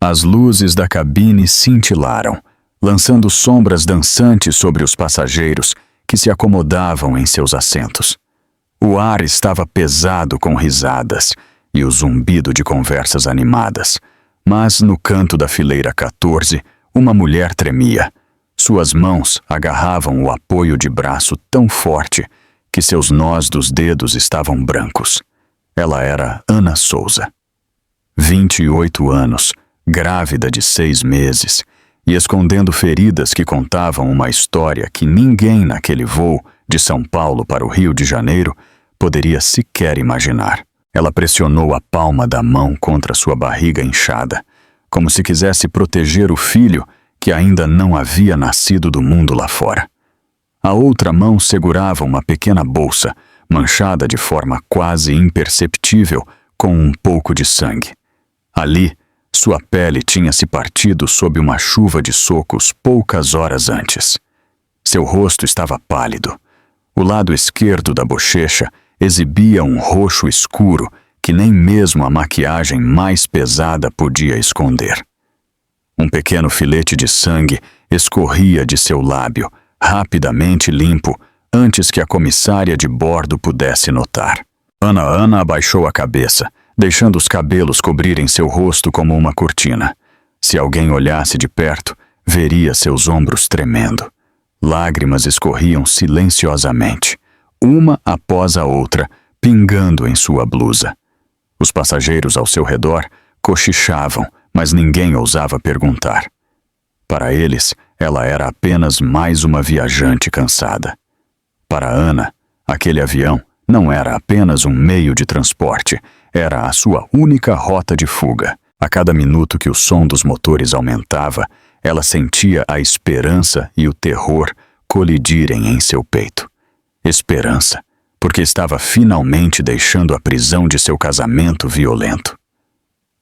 As luzes da cabine cintilaram, lançando sombras dançantes sobre os passageiros que se acomodavam em seus assentos. O ar estava pesado com risadas e o zumbido de conversas animadas, mas no canto da fileira 14, uma mulher tremia. Suas mãos agarravam o apoio de braço tão forte que seus nós dos dedos estavam brancos. Ela era Ana Souza. 28 anos, grávida de 6 meses, e escondendo feridas que contavam uma história que ninguém naquele voo de São Paulo para o Rio de Janeiro poderia sequer imaginar. Ela pressionou a palma da mão contra sua barriga inchada, como se quisesse proteger o filho que ainda não havia nascido do mundo lá fora. A outra mão segurava uma pequena bolsa, manchada de forma quase imperceptível com um pouco de sangue. Ali, sua pele tinha se partido sob uma chuva de socos poucas horas antes. Seu rosto estava pálido. O lado esquerdo da bochecha exibia um roxo escuro que nem mesmo a maquiagem mais pesada podia esconder. Um pequeno filete de sangue escorria de seu lábio, rapidamente limpo, antes que a comissária de bordo pudesse notar. Ana abaixou a cabeça, deixando os cabelos cobrirem seu rosto como uma cortina. Se alguém olhasse de perto, veria seus ombros tremendo. Lágrimas escorriam silenciosamente, uma após a outra, pingando em sua blusa. Os passageiros ao seu redor cochichavam, mas ninguém ousava perguntar. Para eles, ela era apenas mais uma viajante cansada. Para Ana, aquele avião não era apenas um meio de transporte, era a sua única rota de fuga. A cada minuto que o som dos motores aumentava, ela sentia a esperança e o terror colidirem em seu peito. Esperança, porque estava finalmente deixando a prisão de seu casamento violento.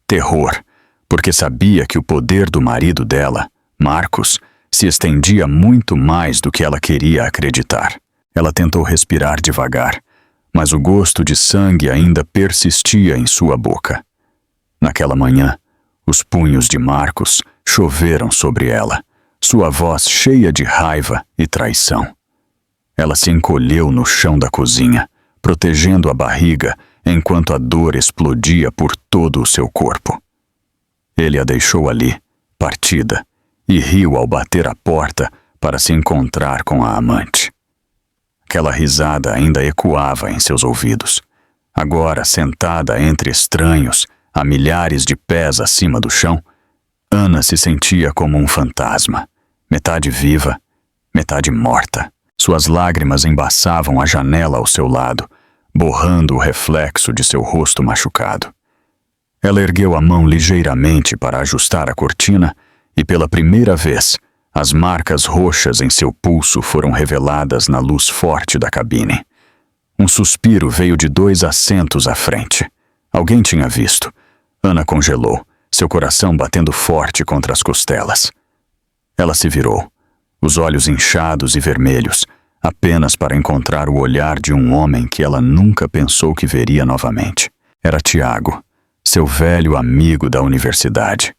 Terror, porque sabia que o poder do marido dela, Marcos, se estendia muito mais do que ela queria acreditar. Ela tentou respirar devagar, mas o gosto de sangue ainda persistia em sua boca. Naquela manhã, os punhos de Marcos choveram sobre ela, sua voz cheia de raiva e traição. Ela se encolheu no chão da cozinha, protegendo a barriga enquanto a dor explodia por todo o seu corpo. Ele a deixou ali, partida, e riu ao bater a porta para se encontrar com a amante. Aquela risada ainda ecoava em seus ouvidos. Agora, sentada entre estranhos, a milhares de pés acima do chão, Ana se sentia como um fantasma, metade viva, metade morta. Suas lágrimas embaçavam a janela ao seu lado, borrando o reflexo de seu rosto machucado. Ela ergueu a mão ligeiramente para ajustar a cortina e, pela primeira vez, as marcas roxas em seu pulso foram reveladas na luz forte da cabine. Um suspiro veio de 2 assentos à frente. Alguém tinha visto. Ana congelou, seu coração batendo forte contra as costelas. Ela se virou, os olhos inchados e vermelhos, apenas para encontrar o olhar de um homem que ela nunca pensou que veria novamente. Era Tiago, seu velho amigo da universidade.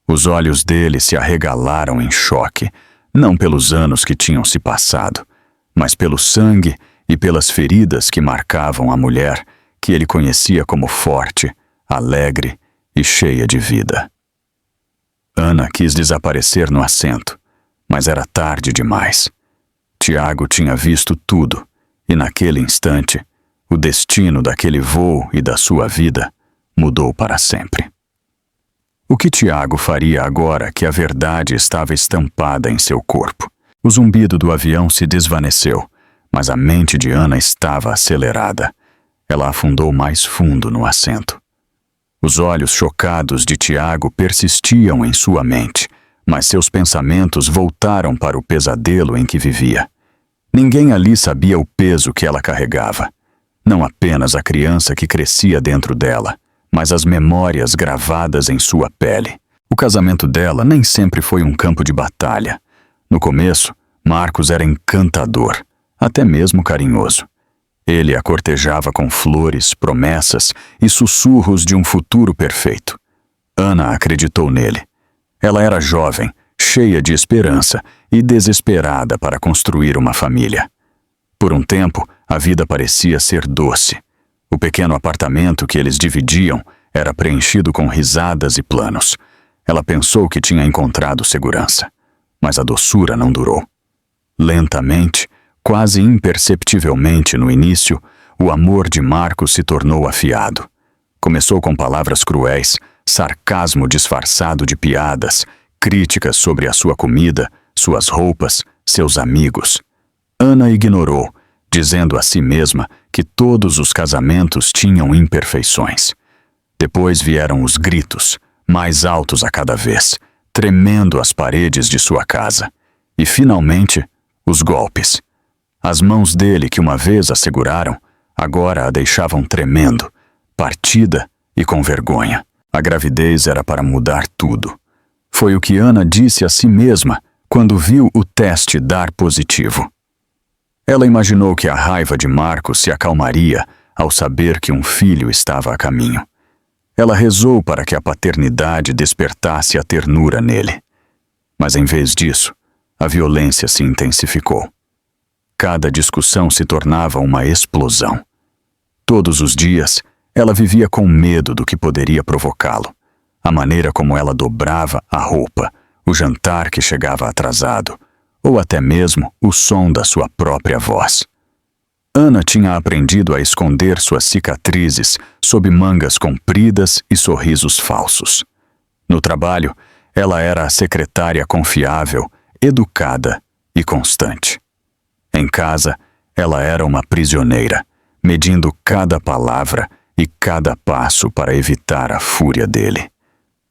Os olhos dele se arregalaram em choque, não pelos anos que tinham se passado, mas pelo sangue e pelas feridas que marcavam a mulher que ele conhecia como forte, alegre e cheia de vida. Ana quis desaparecer no assento, mas era tarde demais. Tiago tinha visto tudo, e naquele instante, o destino daquele voo e da sua vida mudou para sempre. O que Tiago faria agora que a verdade estava estampada em seu corpo? O zumbido do avião se desvaneceu, mas a mente de Ana estava acelerada. Ela afundou mais fundo no assento. Os olhos chocados de Tiago persistiam em sua mente, mas seus pensamentos voltaram para o pesadelo em que vivia. Ninguém ali sabia o peso que ela carregava. Não apenas a criança que crescia dentro dela, mas as memórias gravadas em sua pele. O casamento dela nem sempre foi um campo de batalha. No começo, Marcos era encantador, até mesmo carinhoso. Ele a cortejava com flores, promessas e sussurros de um futuro perfeito. Ana acreditou nele. Ela era jovem, cheia de esperança e desesperada para construir uma família. Por um tempo, a vida parecia ser doce. O pequeno apartamento que eles dividiam era preenchido com risadas e planos. Ela pensou que tinha encontrado segurança, mas a doçura não durou. Lentamente, quase imperceptivelmente no início, o amor de Marcos se tornou afiado. Começou com palavras cruéis, sarcasmo disfarçado de piadas, críticas sobre a sua comida, suas roupas, seus amigos. Ana ignorou, dizendo a si mesma que todos os casamentos tinham imperfeições. Depois vieram os gritos, mais altos a cada vez, tremendo as paredes de sua casa. E, finalmente, os golpes. As mãos dele, que uma vez a seguraram, agora a deixavam tremendo, partida e com vergonha. A gravidez era para mudar tudo. Foi o que Ana disse a si mesma quando viu o teste dar positivo. Ela imaginou que a raiva de Marcos se acalmaria ao saber que um filho estava a caminho. Ela rezou para que a paternidade despertasse a ternura nele. Mas em vez disso, a violência se intensificou. Cada discussão se tornava uma explosão. Todos os dias, ela vivia com medo do que poderia provocá-lo. A maneira como ela dobrava a roupa, o jantar que chegava atrasado, ou até mesmo o som da sua própria voz. Ana tinha aprendido a esconder suas cicatrizes sob mangas compridas e sorrisos falsos. No trabalho, ela era a secretária confiável, educada e constante. Em casa, ela era uma prisioneira, medindo cada palavra e cada passo para evitar a fúria dele.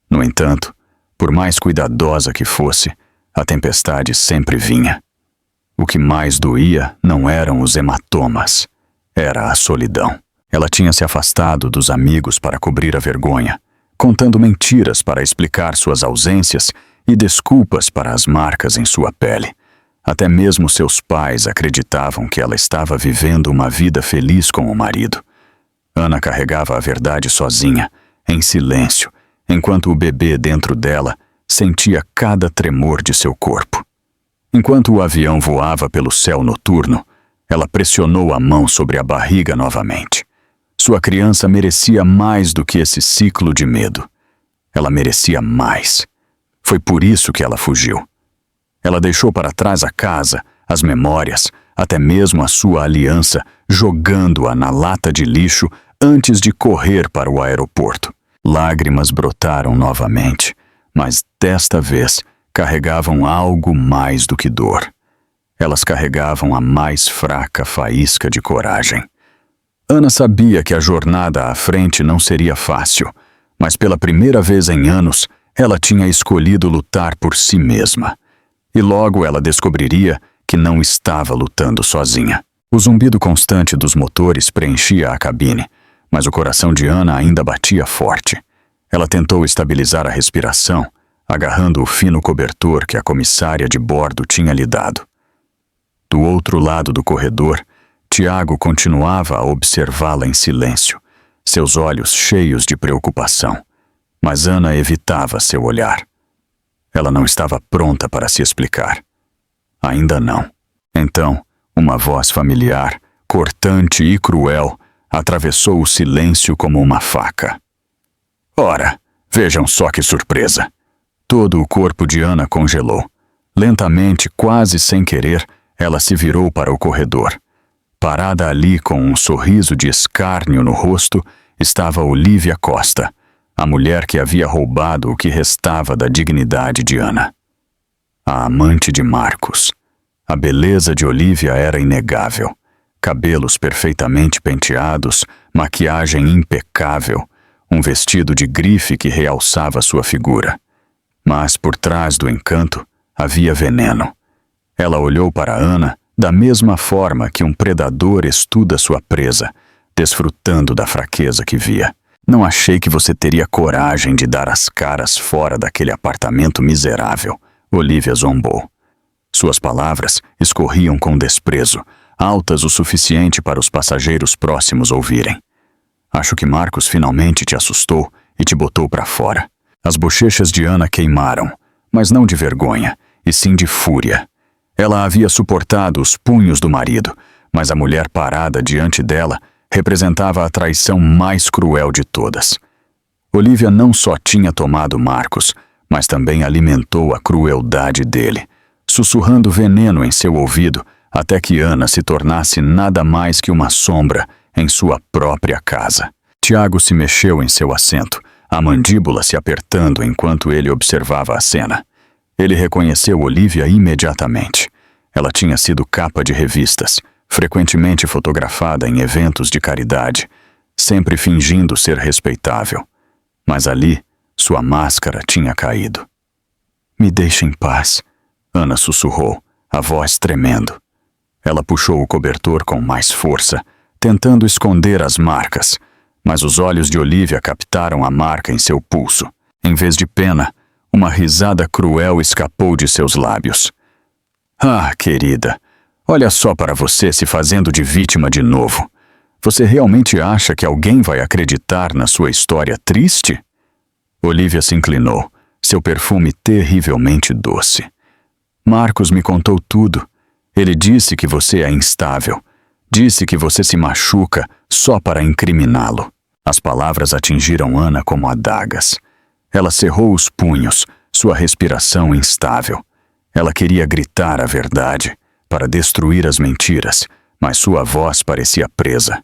No entanto, por mais cuidadosa que fosse, a tempestade sempre vinha. O que mais doía não eram os hematomas, era a solidão. Ela tinha se afastado dos amigos para cobrir a vergonha, contando mentiras para explicar suas ausências e desculpas para as marcas em sua pele. Até mesmo seus pais acreditavam que ela estava vivendo uma vida feliz com o marido. Ana carregava a verdade sozinha, em silêncio, enquanto o bebê dentro dela sentia cada tremor de seu corpo. Enquanto o avião voava pelo céu noturno, ela pressionou a mão sobre a barriga novamente. Sua criança merecia mais do que esse ciclo de medo. Ela merecia mais. Foi por isso que ela fugiu. Ela deixou para trás a casa, as memórias, até mesmo a sua aliança, jogando-a na lata de lixo antes de correr para o aeroporto. Lágrimas brotaram novamente, mas desta vez carregavam algo mais do que dor. Elas carregavam a mais fraca faísca de coragem. Ana sabia que a jornada à frente não seria fácil, mas pela primeira vez em anos, ela tinha escolhido lutar por si mesma. E logo ela descobriria que não estava lutando sozinha. O zumbido constante dos motores preenchia a cabine, mas o coração de Ana ainda batia forte. Ela tentou estabilizar a respiração, agarrando o fino cobertor que a comissária de bordo tinha lhe dado. Do outro lado do corredor, Tiago continuava a observá-la em silêncio, seus olhos cheios de preocupação. Mas Ana evitava seu olhar. Ela não estava pronta para se explicar. Ainda não. Então, uma voz familiar, cortante e cruel, atravessou o silêncio como uma faca. Ora, vejam só que surpresa! Todo o corpo de Ana congelou. Lentamente, quase sem querer, ela se virou para o corredor. Parada ali com um sorriso de escárnio no rosto, estava Olívia Costa, a mulher que havia roubado o que restava da dignidade de Ana. A amante de Marcos. A beleza de Olívia era inegável. Cabelos perfeitamente penteados, maquiagem impecável, um vestido de grife que realçava sua figura. Mas por trás do encanto havia veneno. Ela olhou para Ana da mesma forma que um predador estuda sua presa, desfrutando da fraqueza que via. Não achei que você teria coragem de dar as caras fora daquele apartamento miserável, Olívia zombou. Suas palavras escorriam com desprezo, altas o suficiente para os passageiros próximos ouvirem. Acho que Marcos finalmente te assustou e te botou para fora. As bochechas de Ana queimaram, mas não de vergonha, e sim de fúria. Ela havia suportado os punhos do marido, mas a mulher parada diante dela representava a traição mais cruel de todas. Olivia não só tinha tomado Marcos, mas também alimentou a crueldade dele, sussurrando veneno em seu ouvido até que Ana se tornasse nada mais que uma sombra em sua própria casa. Tiago se mexeu em seu assento, a mandíbula se apertando enquanto ele observava a cena. Ele reconheceu Olivia imediatamente. Ela tinha sido capa de revistas, frequentemente fotografada em eventos de caridade, sempre fingindo ser respeitável. Mas ali, sua máscara tinha caído. "Me deixe em paz", Ana sussurrou, a voz tremendo. Ela puxou o cobertor com mais força, tentando esconder as marcas, mas os olhos de Olivia captaram a marca em seu pulso. Em vez de pena, uma risada cruel escapou de seus lábios. "Ah, querida, olha só para você se fazendo de vítima de novo. Você realmente acha que alguém vai acreditar na sua história triste?" Olivia se inclinou, seu perfume terrivelmente doce. "Marcos me contou tudo. Ele disse que você é instável. Disse que você se machuca só para incriminá-lo." As palavras atingiram Ana como adagas. Ela cerrou os punhos, sua respiração instável. Ela queria gritar a verdade, para destruir as mentiras, mas sua voz parecia presa.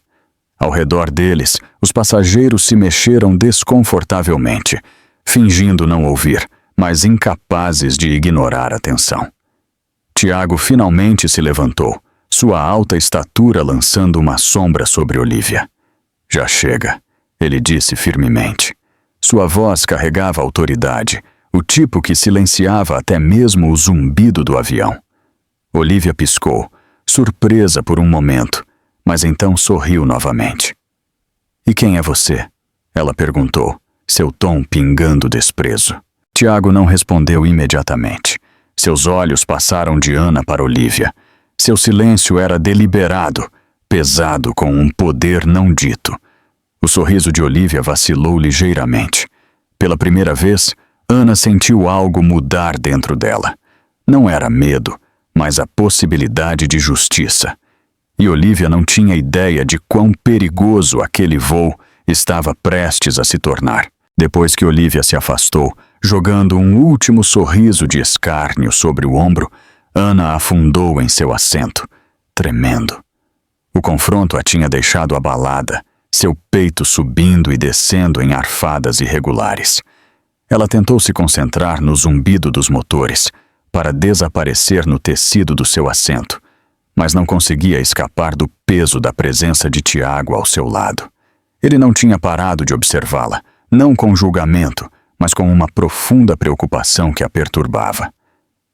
Ao redor deles, os passageiros se mexeram desconfortavelmente, fingindo não ouvir, mas incapazes de ignorar a tensão. Tiago finalmente se levantou, sua alta estatura lançando uma sombra sobre Olivia. "Já chega", ele disse firmemente. Sua voz carregava autoridade, o tipo que silenciava até mesmo o zumbido do avião. Olivia piscou, surpresa por um momento, mas então sorriu novamente. "E quem é você?" ela perguntou, seu tom pingando desprezo. Tiago não respondeu imediatamente. Seus olhos passaram de Ana para Olivia. Seu silêncio era deliberado, pesado com um poder não dito. O sorriso de Olivia vacilou ligeiramente. Pela primeira vez, Ana sentiu algo mudar dentro dela. Não era medo, mas a possibilidade de justiça. E Olivia não tinha ideia de quão perigoso aquele voo estava prestes a se tornar. Depois que Olivia se afastou, jogando um último sorriso de escárnio sobre o ombro, Ana afundou em seu assento, tremendo. O confronto a tinha deixado abalada, seu peito subindo e descendo em arfadas irregulares. Ela tentou se concentrar no zumbido dos motores, para desaparecer no tecido do seu assento, mas não conseguia escapar do peso da presença de Tiago ao seu lado. Ele não tinha parado de observá-la, não com julgamento, mas com uma profunda preocupação que a perturbava.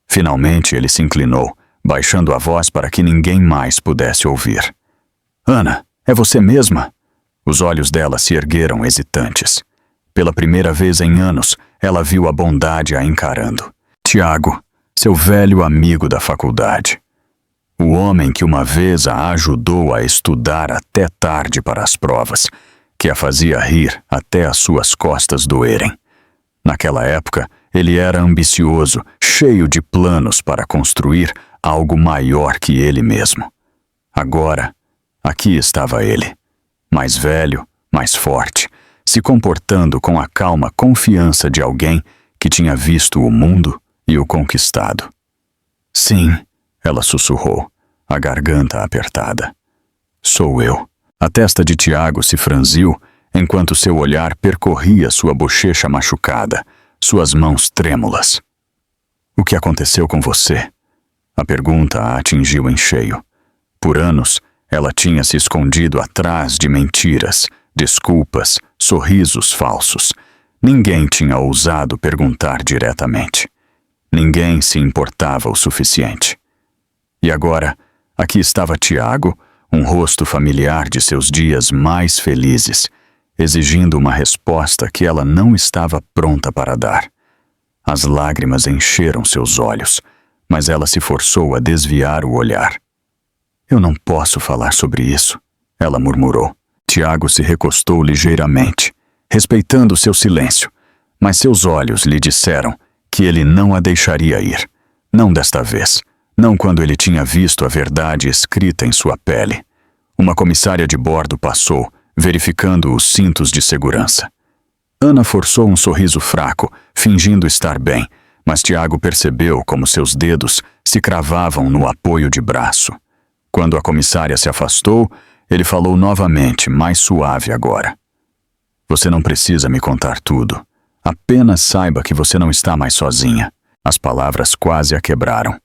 Finalmente ele se inclinou, baixando a voz para que ninguém mais pudesse ouvir. "Ana, é você mesma?" Os olhos dela se ergueram hesitantes. Pela primeira vez em anos, ela viu a bondade a encarando. Tiago, seu velho amigo da faculdade. O homem que uma vez a ajudou a estudar até tarde para as provas, que a fazia rir até as suas costas doerem. Naquela época, ele era ambicioso, cheio de planos para construir algo maior que ele mesmo. Agora, aqui estava ele, mais velho, mais forte, se comportando com a calma confiança de alguém que tinha visto o mundo e o conquistado. "Sim", ela sussurrou, a garganta apertada. "Sou eu." A testa de Tiago se franziu enquanto seu olhar percorria sua bochecha machucada, suas mãos trêmulas. "O que aconteceu com você?" A pergunta a atingiu em cheio. Por anos, ela tinha se escondido atrás de mentiras, desculpas, sorrisos falsos. Ninguém tinha ousado perguntar diretamente. Ninguém se importava o suficiente. E agora, aqui estava Tiago, um rosto familiar de seus dias mais felizes, exigindo uma resposta que ela não estava pronta para dar. As lágrimas encheram seus olhos, mas ela se forçou a desviar o olhar. "Eu não posso falar sobre isso", ela murmurou. Tiago se recostou ligeiramente, respeitando seu silêncio, mas seus olhos lhe disseram que ele não a deixaria ir. Não desta vez. Não quando ele tinha visto a verdade escrita em sua pele. Uma comissária de bordo passou, verificando os cintos de segurança. Ana forçou um sorriso fraco, fingindo estar bem, mas Tiago percebeu como seus dedos se cravavam no apoio de braço. Quando a comissária se afastou, ele falou novamente, mais suave agora. Você não precisa me contar tudo. Apenas saiba que você não está mais sozinha. As palavras quase a quebraram.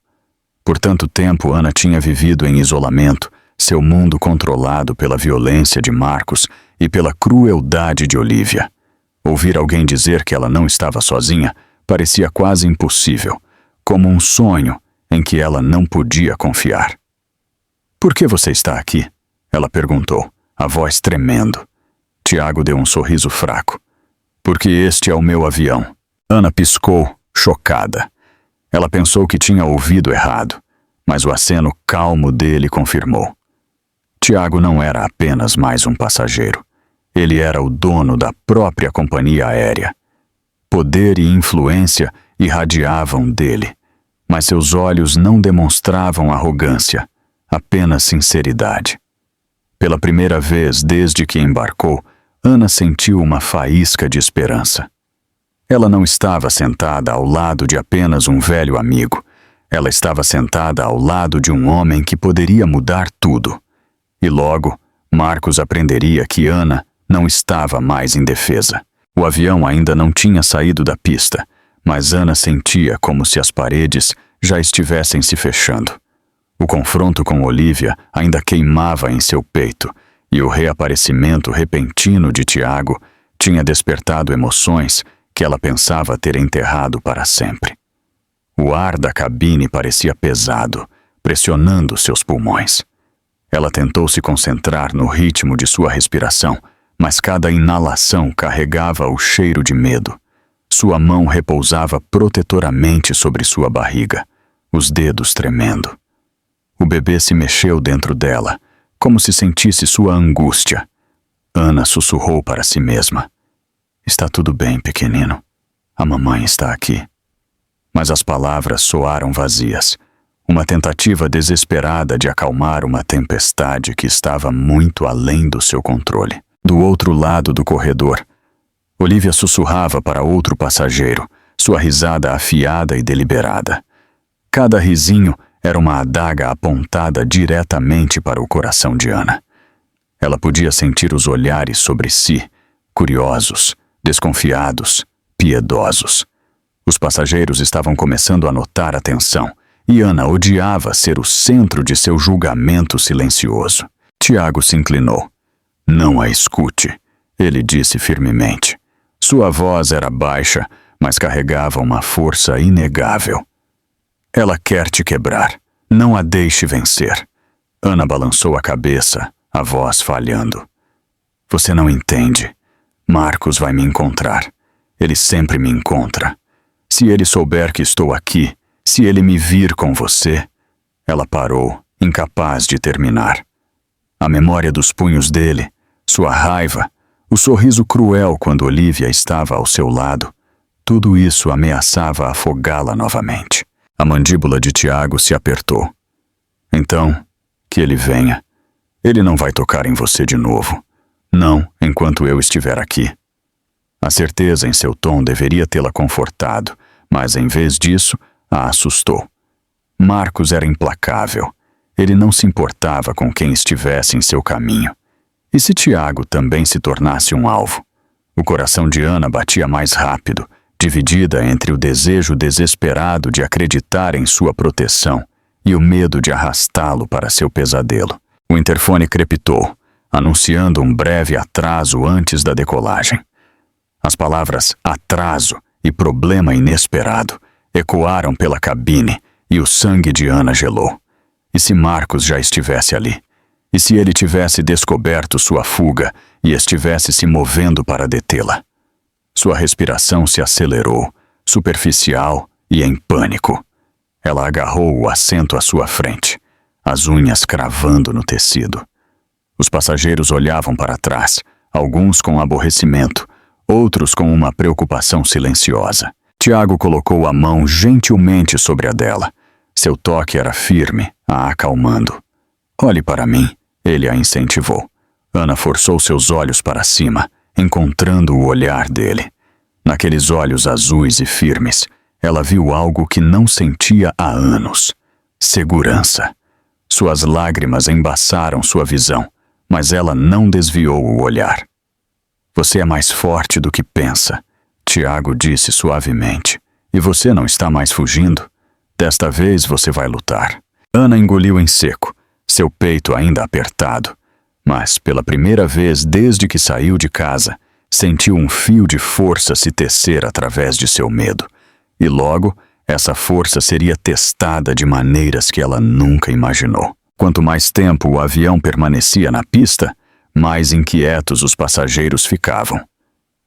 Por tanto tempo, Ana tinha vivido em isolamento, seu mundo controlado pela violência de Marcos e pela crueldade de Olivia. Ouvir alguém dizer que ela não estava sozinha parecia quase impossível, como um sonho em que ela não podia confiar. Por que você está aqui? Ela perguntou, a voz tremendo. Tiago deu um sorriso fraco. Porque este é o meu avião. Ana piscou, chocada. Ela pensou que tinha ouvido errado, mas o aceno calmo dele confirmou. Tiago não era apenas mais um passageiro. Ele era o dono da própria companhia aérea. Poder e influência irradiavam dele, mas seus olhos não demonstravam arrogância, apenas sinceridade. Pela primeira vez desde que embarcou, Ana sentiu uma faísca de esperança. Ela não estava sentada ao lado de apenas um velho amigo. Ela estava sentada ao lado de um homem que poderia mudar tudo. E logo, Marcos aprenderia que Ana não estava mais indefesa. O avião ainda não tinha saído da pista, mas Ana sentia como se as paredes já estivessem se fechando. O confronto com Olivia ainda queimava em seu peito, e o reaparecimento repentino de Tiago tinha despertado emoções que ela pensava ter enterrado para sempre. O ar da cabine parecia pesado, pressionando seus pulmões. Ela tentou se concentrar no ritmo de sua respiração, mas cada inalação carregava o cheiro de medo. Sua mão repousava protetoramente sobre sua barriga, os dedos tremendo. O bebê se mexeu dentro dela, como se sentisse sua angústia. Ana sussurrou para si mesma. Está tudo bem, pequenino. A mamãe está aqui. Mas as palavras soaram vazias. Uma tentativa desesperada de acalmar uma tempestade que estava muito além do seu controle. Do outro lado do corredor, Olivia sussurrava para outro passageiro, sua risada afiada e deliberada. Cada risinho era uma adaga apontada diretamente para o coração de Ana. Ela podia sentir os olhares sobre si, curiosos, desconfiados, piedosos. Os passageiros estavam começando a notar a tensão, e Ana odiava ser o centro de seu julgamento silencioso. Tiago se inclinou. Não a escute, ele disse firmemente. Sua voz era baixa, mas carregava uma força inegável. Ela quer te quebrar. Não a deixe vencer. Ana balançou a cabeça, a voz falhando. Você não entende. Marcos vai me encontrar. Ele sempre me encontra. Se ele souber que estou aqui, se ele me vir com você... Ela parou, incapaz de terminar. A memória dos punhos dele, sua raiva, o sorriso cruel quando Olivia estava ao seu lado, tudo isso ameaçava afogá-la novamente. A mandíbula de Tiago se apertou. Então, que ele venha. Ele não vai tocar em você de novo. Não, enquanto eu estiver aqui. A certeza em seu tom deveria tê-la confortado, mas em vez disso, a assustou. Marcos era implacável. Ele não se importava com quem estivesse em seu caminho. E se Tiago também se tornasse um alvo? O coração de Ana batia mais rápido, dividida entre o desejo desesperado de acreditar em sua proteção e o medo de arrastá-lo para seu pesadelo. O interfone crepitou, anunciando um breve atraso antes da decolagem. As palavras atraso e problema inesperado ecoaram pela cabine e o sangue de Ana gelou. E se Marcos já estivesse ali? E se ele tivesse descoberto sua fuga e estivesse se movendo para detê-la? Sua respiração se acelerou, superficial e em pânico. Ela agarrou o assento à sua frente, as unhas cravando no tecido. Os passageiros olhavam para trás, alguns com aborrecimento, outros com uma preocupação silenciosa. Tiago colocou a mão gentilmente sobre a dela. Seu toque era firme, a acalmando. Olhe para mim, ele a incentivou. Ana forçou seus olhos para cima, encontrando o olhar dele. Naqueles olhos azuis e firmes, ela viu algo que não sentia há anos. Segurança. Suas lágrimas embaçaram sua visão, mas ela não desviou o olhar. Você é mais forte do que pensa, Tiago disse suavemente. E você não está mais fugindo? Desta vez você vai lutar. Ana engoliu em seco, seu peito ainda apertado. Mas, pela primeira vez desde que saiu de casa, sentiu um fio de força se tecer através de seu medo. E logo, essa força seria testada de maneiras que ela nunca imaginou. Quanto mais tempo o avião permanecia na pista, mais inquietos os passageiros ficavam.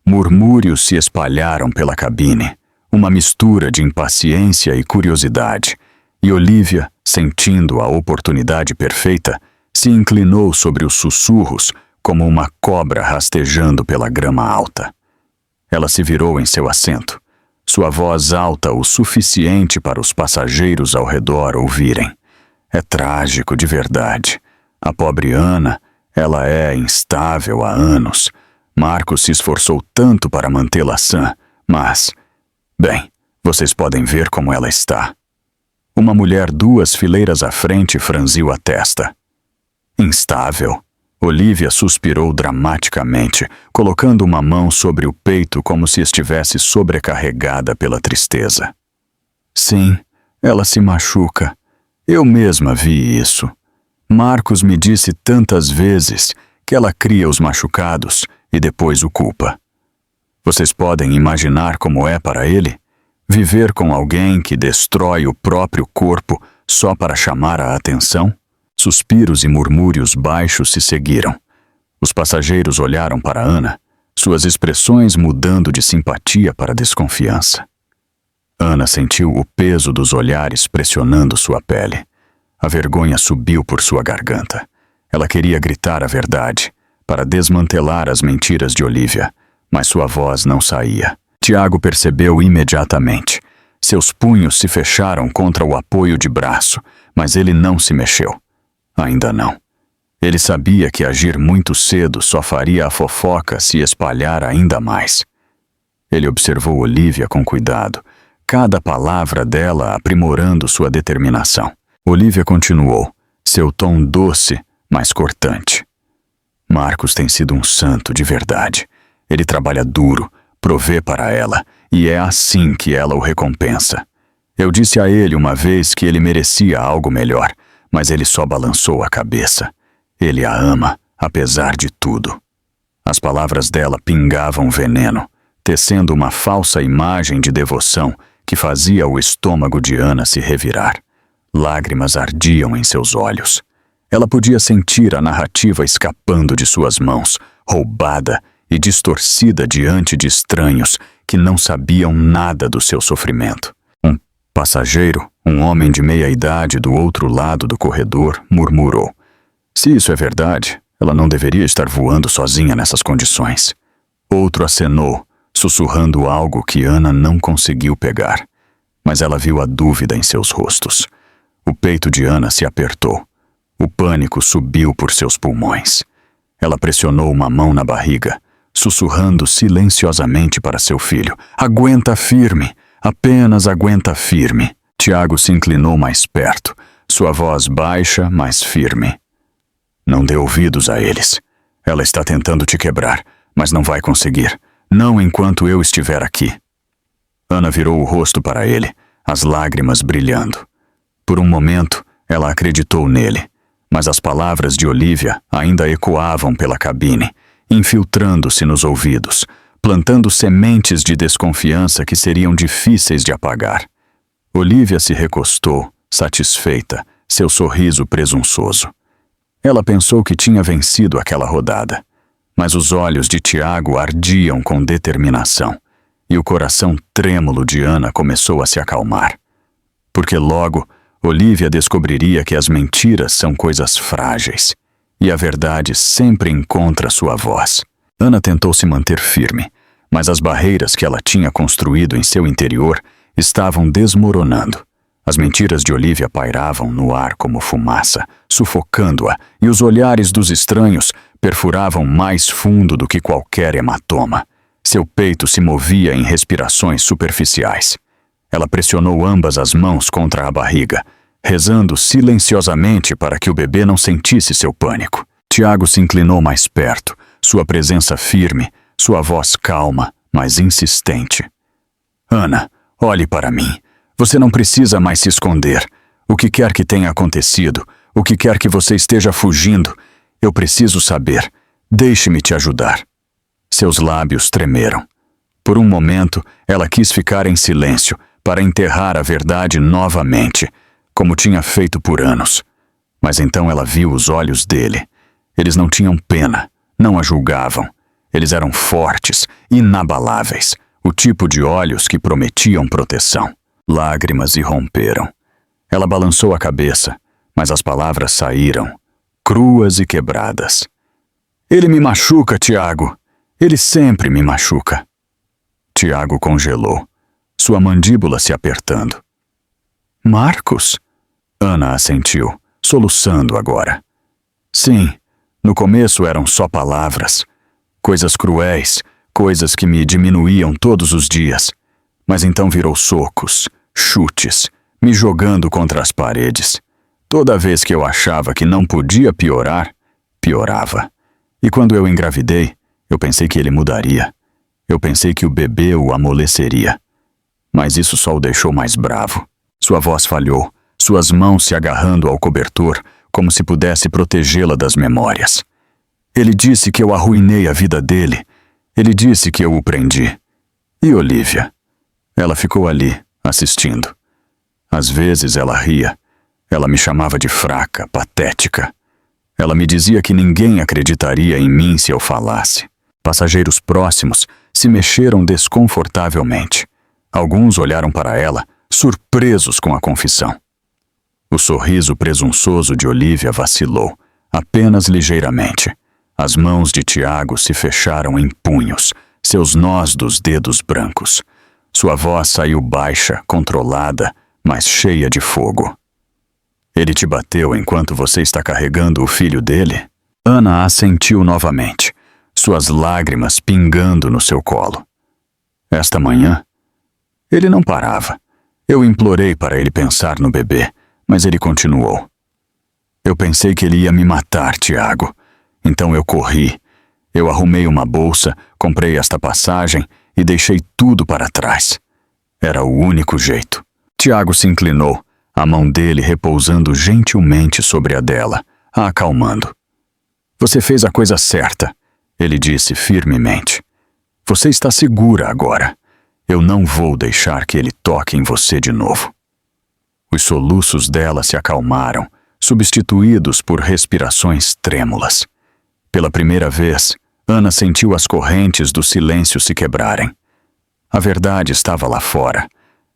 Murmúrios se espalharam pela cabine, uma mistura de impaciência e curiosidade, e Olivia, sentindo a oportunidade perfeita, se inclinou sobre os sussurros como uma cobra rastejando pela grama alta. Ela se virou em seu assento, sua voz alta o suficiente para os passageiros ao redor ouvirem. É trágico de verdade. A pobre Ana, ela é instável há anos. Marcos se esforçou tanto para mantê-la sã, mas... Bem, vocês podem ver como ela está. Uma mulher 2 fileiras à frente franziu a testa. Instável. Olivia suspirou dramaticamente, colocando uma mão sobre o peito como se estivesse sobrecarregada pela tristeza. Sim, ela se machuca. Eu mesma vi isso. Marcos me disse tantas vezes que ela cria os machucados e depois o culpa. Vocês podem imaginar como é para ele? Viver com alguém que destrói o próprio corpo só para chamar a atenção? Suspiros e murmúrios baixos se seguiram. Os passageiros olharam para Ana, suas expressões mudando de simpatia para desconfiança. Ana sentiu o peso dos olhares pressionando sua pele. A vergonha subiu por sua garganta. Ela queria gritar a verdade, para desmantelar as mentiras de Olivia, mas sua voz não saía. Tiago percebeu imediatamente. Seus punhos se fecharam contra o apoio de braço, mas ele não se mexeu. Ainda não. Ele sabia que agir muito cedo só faria a fofoca se espalhar ainda mais. Ele observou Olivia com cuidado, cada palavra dela aprimorando sua determinação. Olivia continuou, seu tom doce, mas cortante. Marcos tem sido um santo de verdade. Ele trabalha duro, provê para ela, e é assim que ela o recompensa. Eu disse a ele uma vez que ele merecia algo melhor, mas ele só balançou a cabeça. Ele a ama, apesar de tudo. As palavras dela pingavam veneno, tecendo uma falsa imagem de devoção que fazia o estômago de Ana se revirar. Lágrimas ardiam em seus olhos. Ela podia sentir a narrativa escapando de suas mãos, roubada e distorcida diante de estranhos que não sabiam nada do seu sofrimento. Um passageiro, um homem de meia-idade do outro lado do corredor, murmurou. Se isso é verdade, ela não deveria estar voando sozinha nessas condições. Outro acenou, sussurrando algo que Ana não conseguiu pegar. Mas ela viu a dúvida em seus rostos. O peito de Ana se apertou. O pânico subiu por seus pulmões. Ela pressionou uma mão na barriga, sussurrando silenciosamente para seu filho. Aguenta firme, apenas aguenta firme. Tiago se inclinou mais perto, sua voz baixa, mas firme. Não dê ouvidos a eles. Ela está tentando te quebrar, mas não vai conseguir. Não enquanto eu estiver aqui. Ana virou o rosto para ele, as lágrimas brilhando. Por um momento, ela acreditou nele, mas as palavras de Olivia ainda ecoavam pela cabine, infiltrando-se nos ouvidos, plantando sementes de desconfiança que seriam difíceis de apagar. Olivia se recostou, satisfeita, seu sorriso presunçoso. Ela pensou que tinha vencido aquela rodada, mas os olhos de Tiago ardiam com determinação, e o coração trêmulo de Ana começou a se acalmar. Porque logo, Olivia descobriria que as mentiras são coisas frágeis, e a verdade sempre encontra sua voz. Ana tentou se manter firme, mas as barreiras que ela tinha construído em seu interior estavam desmoronando. As mentiras de Olivia pairavam no ar como fumaça, sufocando-a, e os olhares dos estranhos perfuravam mais fundo do que qualquer hematoma. Seu peito se movia em respirações superficiais. Ela pressionou ambas as mãos contra a barriga, rezando silenciosamente para que o bebê não sentisse seu pânico. Tiago se inclinou mais perto, sua presença firme, sua voz calma, mas insistente. Ana, olhe para mim. Você não precisa mais se esconder. O que quer que tenha acontecido, o que quer que você esteja fugindo, eu preciso saber. Deixe-me te ajudar. Seus lábios tremeram. Por um momento, ela quis ficar em silêncio para enterrar a verdade novamente, como tinha feito por anos. Mas então ela viu os olhos dele. Eles não tinham pena, não a julgavam. Eles eram fortes, inabaláveis, o tipo de olhos que prometiam proteção. Lágrimas irromperam. Ela balançou a cabeça, mas as palavras saíram, cruas e quebradas. Ele me machuca, Tiago. Ele sempre me machuca. Tiago congelou, sua mandíbula se apertando. Marcos? Ana assentiu, soluçando agora. Sim, no começo eram só palavras. Coisas cruéis, coisas que me diminuíam todos os dias. Mas então virou socos, chutes, me jogando contra as paredes. Toda vez que eu achava que não podia piorar, piorava. E quando eu engravidei, eu pensei que ele mudaria. Eu pensei que o bebê o amoleceria. Mas isso só o deixou mais bravo. Sua voz falhou, suas mãos se agarrando ao cobertor, como se pudesse protegê-la das memórias. Ele disse que eu arruinei a vida dele. Ele disse que eu o prendi. E Olivia? Ela ficou ali, assistindo. Às vezes ela ria. Ela me chamava de fraca, patética. Ela me dizia que ninguém acreditaria em mim se eu falasse. Passageiros próximos se mexeram desconfortavelmente. Alguns olharam para ela, surpresos com a confissão. O sorriso presunçoso de Olivia vacilou, apenas ligeiramente. As mãos de Tiago se fecharam em punhos, seus nós dos dedos brancos. Sua voz saiu baixa, controlada, mas cheia de fogo. Ele te bateu enquanto você está carregando o filho dele? Ana assentiu novamente, suas lágrimas pingando no seu colo. Esta manhã? Ele não parava. Eu implorei para ele pensar no bebê, mas ele continuou. Eu pensei que ele ia me matar, Tiago. Então eu corri. Eu arrumei uma bolsa, comprei esta passagem e deixei tudo para trás. Era o único jeito. Tiago se inclinou, a mão dele repousando gentilmente sobre a dela, a acalmando. Você fez a coisa certa, ele disse firmemente. Você está segura agora. Eu não vou deixar que ele toque em você de novo. Os soluços dela se acalmaram, substituídos por respirações trêmulas. Pela primeira vez, Ana sentiu as correntes do silêncio se quebrarem. A verdade estava lá fora.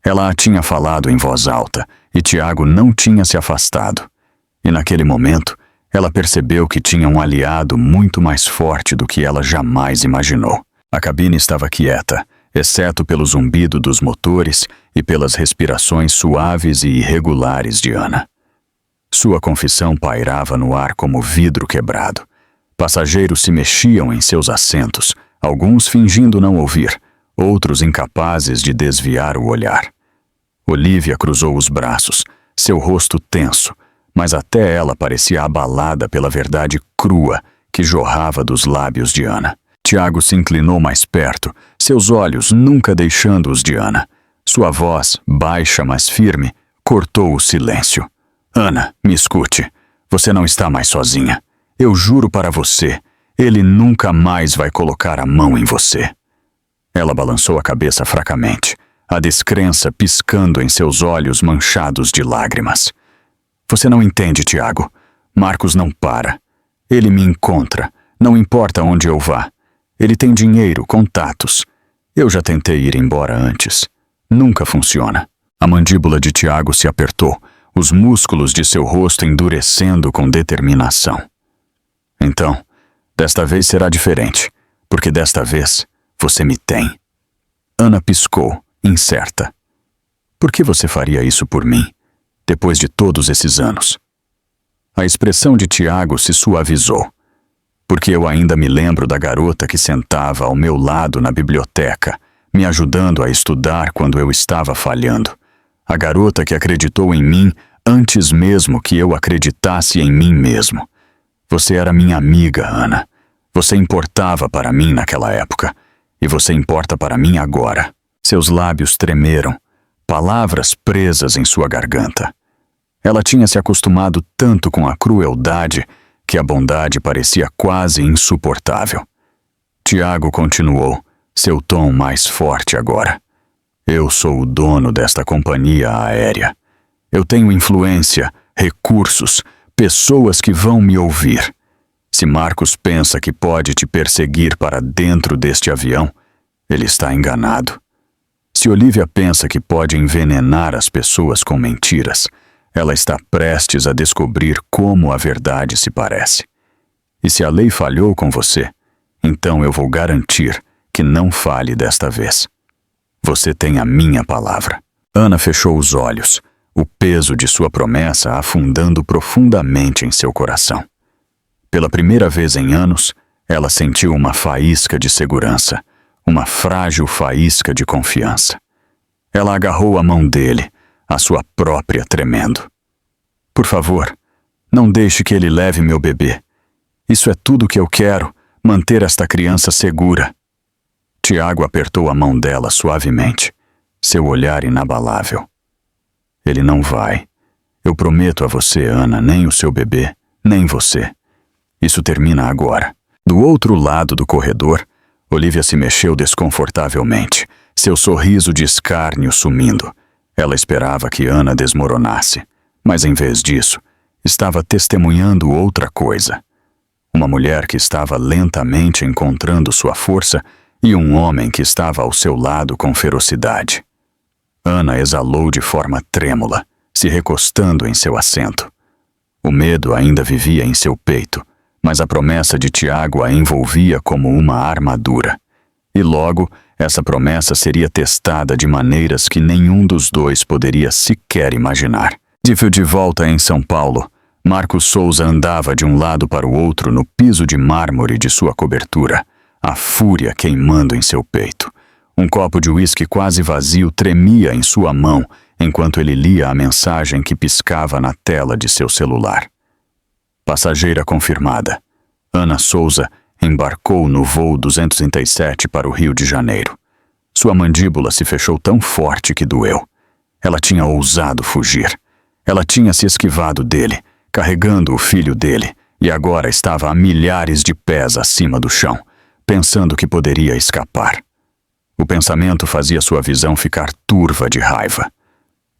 Ela a tinha falado em voz alta e Tiago não tinha se afastado. E naquele momento, ela percebeu que tinha um aliado muito mais forte do que ela jamais imaginou. A cabine estava quieta, exceto pelo zumbido dos motores e pelas respirações suaves e irregulares de Ana. Sua confissão pairava no ar como vidro quebrado. Passageiros se mexiam em seus assentos, alguns fingindo não ouvir, outros incapazes de desviar o olhar. Olivia cruzou os braços, seu rosto tenso, mas até ela parecia abalada pela verdade crua que jorrava dos lábios de Ana. Tiago se inclinou mais perto, seus olhos nunca deixando-os de Ana. Sua voz, baixa mas firme, cortou o silêncio. Ana, me escute. Você não está mais sozinha. Eu juro para você, ele nunca mais vai colocar a mão em você. Ela balançou a cabeça fracamente, a descrença piscando em seus olhos manchados de lágrimas. Você não entende, Tiago. Marcos não para. Ele me encontra, não importa onde eu vá. Ele tem dinheiro, contatos. Eu já tentei ir embora antes. Nunca funciona. A mandíbula de Tiago se apertou, os músculos de seu rosto endurecendo com determinação. Então, desta vez será diferente, porque desta vez Você me tem. Ana piscou, incerta. Por que você faria isso por mim, depois de todos esses anos? A expressão de Tiago se suavizou. Porque eu ainda me lembro da garota que sentava ao meu lado na biblioteca, me ajudando a estudar quando eu estava falhando. A garota que acreditou em mim antes mesmo que eu acreditasse em mim mesmo. Você era minha amiga, Ana. Você importava para mim naquela época. E você importa para mim agora. Seus lábios tremeram, palavras presas em sua garganta. Ela tinha se acostumado tanto com a crueldade que a bondade parecia quase insuportável. Tiago continuou, seu tom mais forte agora. Eu sou o dono desta companhia aérea. Eu tenho influência, recursos, pessoas que vão me ouvir. Se Marcos pensa que pode te perseguir para dentro deste avião, ele está enganado. Se Olivia pensa que pode envenenar as pessoas com mentiras, ela está prestes a descobrir como a verdade se parece. E se a lei falhou com você, então eu vou garantir que não falhe desta vez. Você tem a minha palavra. Ana fechou os olhos, o peso de sua promessa afundando profundamente em seu coração. Pela primeira vez em anos, ela sentiu uma faísca de segurança, uma frágil faísca de confiança. Ela agarrou a mão dele, a sua própria tremendo. Por favor, não deixe que ele leve meu bebê. Isso é tudo que eu quero, manter esta criança segura. Tiago apertou a mão dela suavemente, seu olhar inabalável. Ele não vai. Eu prometo a você, Ana, nem o seu bebê, nem você. Isso termina agora. Do outro lado do corredor, Olivia se mexeu desconfortavelmente, seu sorriso de escárnio sumindo. Ela esperava que Ana desmoronasse, mas em vez disso, estava testemunhando outra coisa. Uma mulher que estava lentamente encontrando sua força e um homem que estava ao seu lado com ferocidade. Ana exalou de forma trêmula, se recostando em seu assento. O medo ainda vivia em seu peito, mas a promessa de Tiago a envolvia como uma armadura. E logo, essa promessa seria testada de maneiras que nenhum dos dois poderia sequer imaginar. De volta em São Paulo, Marcos Souza andava de um lado para o outro no piso de mármore de sua cobertura, a fúria queimando em seu peito. Um copo de uísque quase vazio tremia em sua mão enquanto ele lia a mensagem que piscava na tela de seu celular. Passageira confirmada. Ana Souza embarcou no voo 237 para o Rio de Janeiro. Sua mandíbula se fechou tão forte que doeu. Ela tinha ousado fugir. Ela tinha se esquivado dele, carregando o filho dele, e agora estava a milhares de pés acima do chão, pensando que poderia escapar. O pensamento fazia sua visão ficar turva de raiva.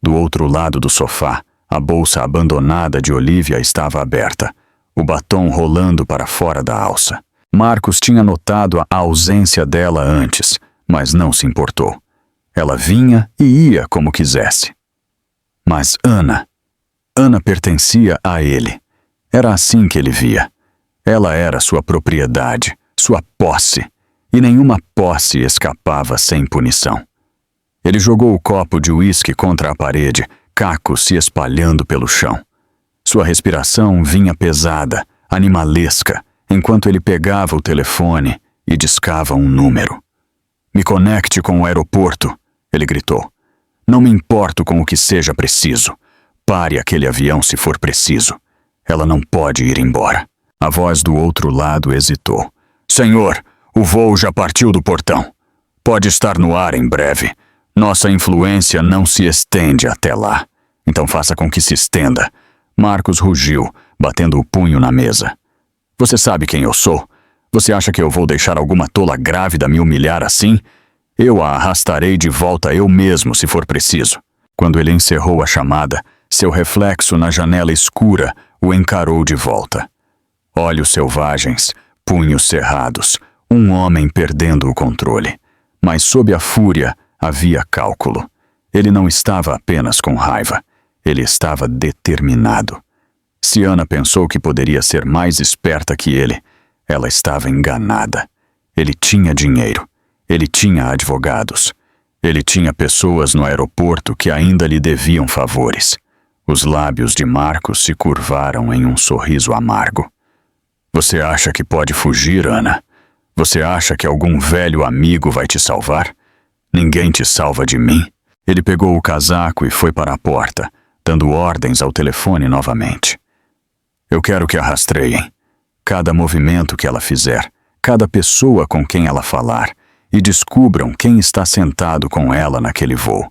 Do outro lado do sofá, a bolsa abandonada de Olivia estava aberta, o batom rolando para fora da alça. Marcos tinha notado a ausência dela antes, mas não se importou. Ela vinha e ia como quisesse. Mas Ana pertencia a ele. Era assim que ele via. Ela era sua propriedade, sua posse, e nenhuma posse escapava sem punição. Ele jogou o copo de uísque contra a parede, cacos se espalhando pelo chão. Sua respiração vinha pesada, animalesca, enquanto ele pegava o telefone e discava um número. "Me conecte com o aeroporto", ele gritou. "Não me importo com o que seja preciso. Pare aquele avião se for preciso. Ela não pode ir embora." A voz do outro lado hesitou. "Senhor, o voo já partiu do portão. Pode estar no ar em breve. Nossa influência não se estende até lá. Então faça com que se estenda." Marcos rugiu, batendo o punho na mesa. "Você sabe quem eu sou? Você acha que eu vou deixar alguma tola grávida me humilhar assim? Eu a arrastarei de volta eu mesmo, se for preciso." Quando ele encerrou a chamada, seu reflexo na janela escura o encarou de volta. Olhos selvagens, punhos cerrados, um homem perdendo o controle. Mas sob a fúria havia cálculo. Ele não estava apenas com raiva. Ele estava determinado. Se Ana pensou que poderia ser mais esperta que ele, ela estava enganada. Ele tinha dinheiro. Ele tinha advogados. Ele tinha pessoas no aeroporto que ainda lhe deviam favores. Os lábios de Marcos se curvaram em um sorriso amargo. Você acha que pode fugir, Ana? Você acha que algum velho amigo vai te salvar? Ninguém te salva de mim. Ele pegou o casaco e foi para a porta, dando ordens ao telefone novamente. Eu quero que a rastreiem. Cada movimento que ela fizer, cada pessoa com quem ela falar, e descubram quem está sentado com ela naquele voo.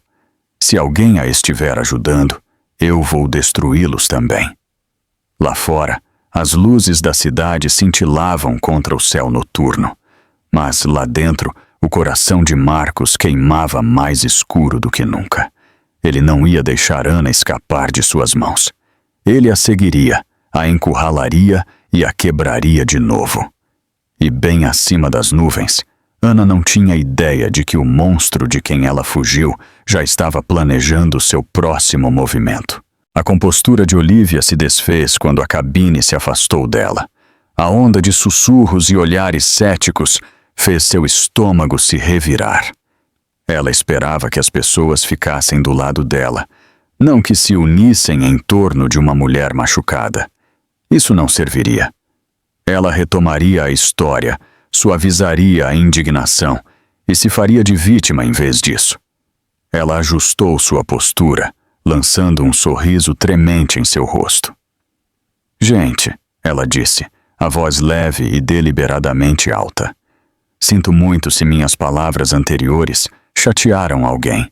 Se alguém a estiver ajudando, eu vou destruí-los também. Lá fora, as luzes da cidade cintilavam contra o céu noturno, mas lá dentro, o coração de Marcos queimava mais escuro do que nunca. Ele não ia deixar Ana escapar de suas mãos. Ele a seguiria, a encurralaria e a quebraria de novo. E bem acima das nuvens, Ana não tinha ideia de que o monstro de quem ela fugiu já estava planejando seu próximo movimento. A compostura de Olivia se desfez quando a cabine se afastou dela. A onda de sussurros e olhares céticos fez seu estômago se revirar. Ela esperava que as pessoas ficassem do lado dela, não que se unissem em torno de uma mulher machucada. Isso não serviria. Ela retomaria a história, suavizaria a indignação e se faria de vítima em vez disso. Ela ajustou sua postura, lançando um sorriso tremente em seu rosto. Gente, ela disse, a voz leve e deliberadamente alta. Sinto muito se minhas palavras anteriores chatearam alguém.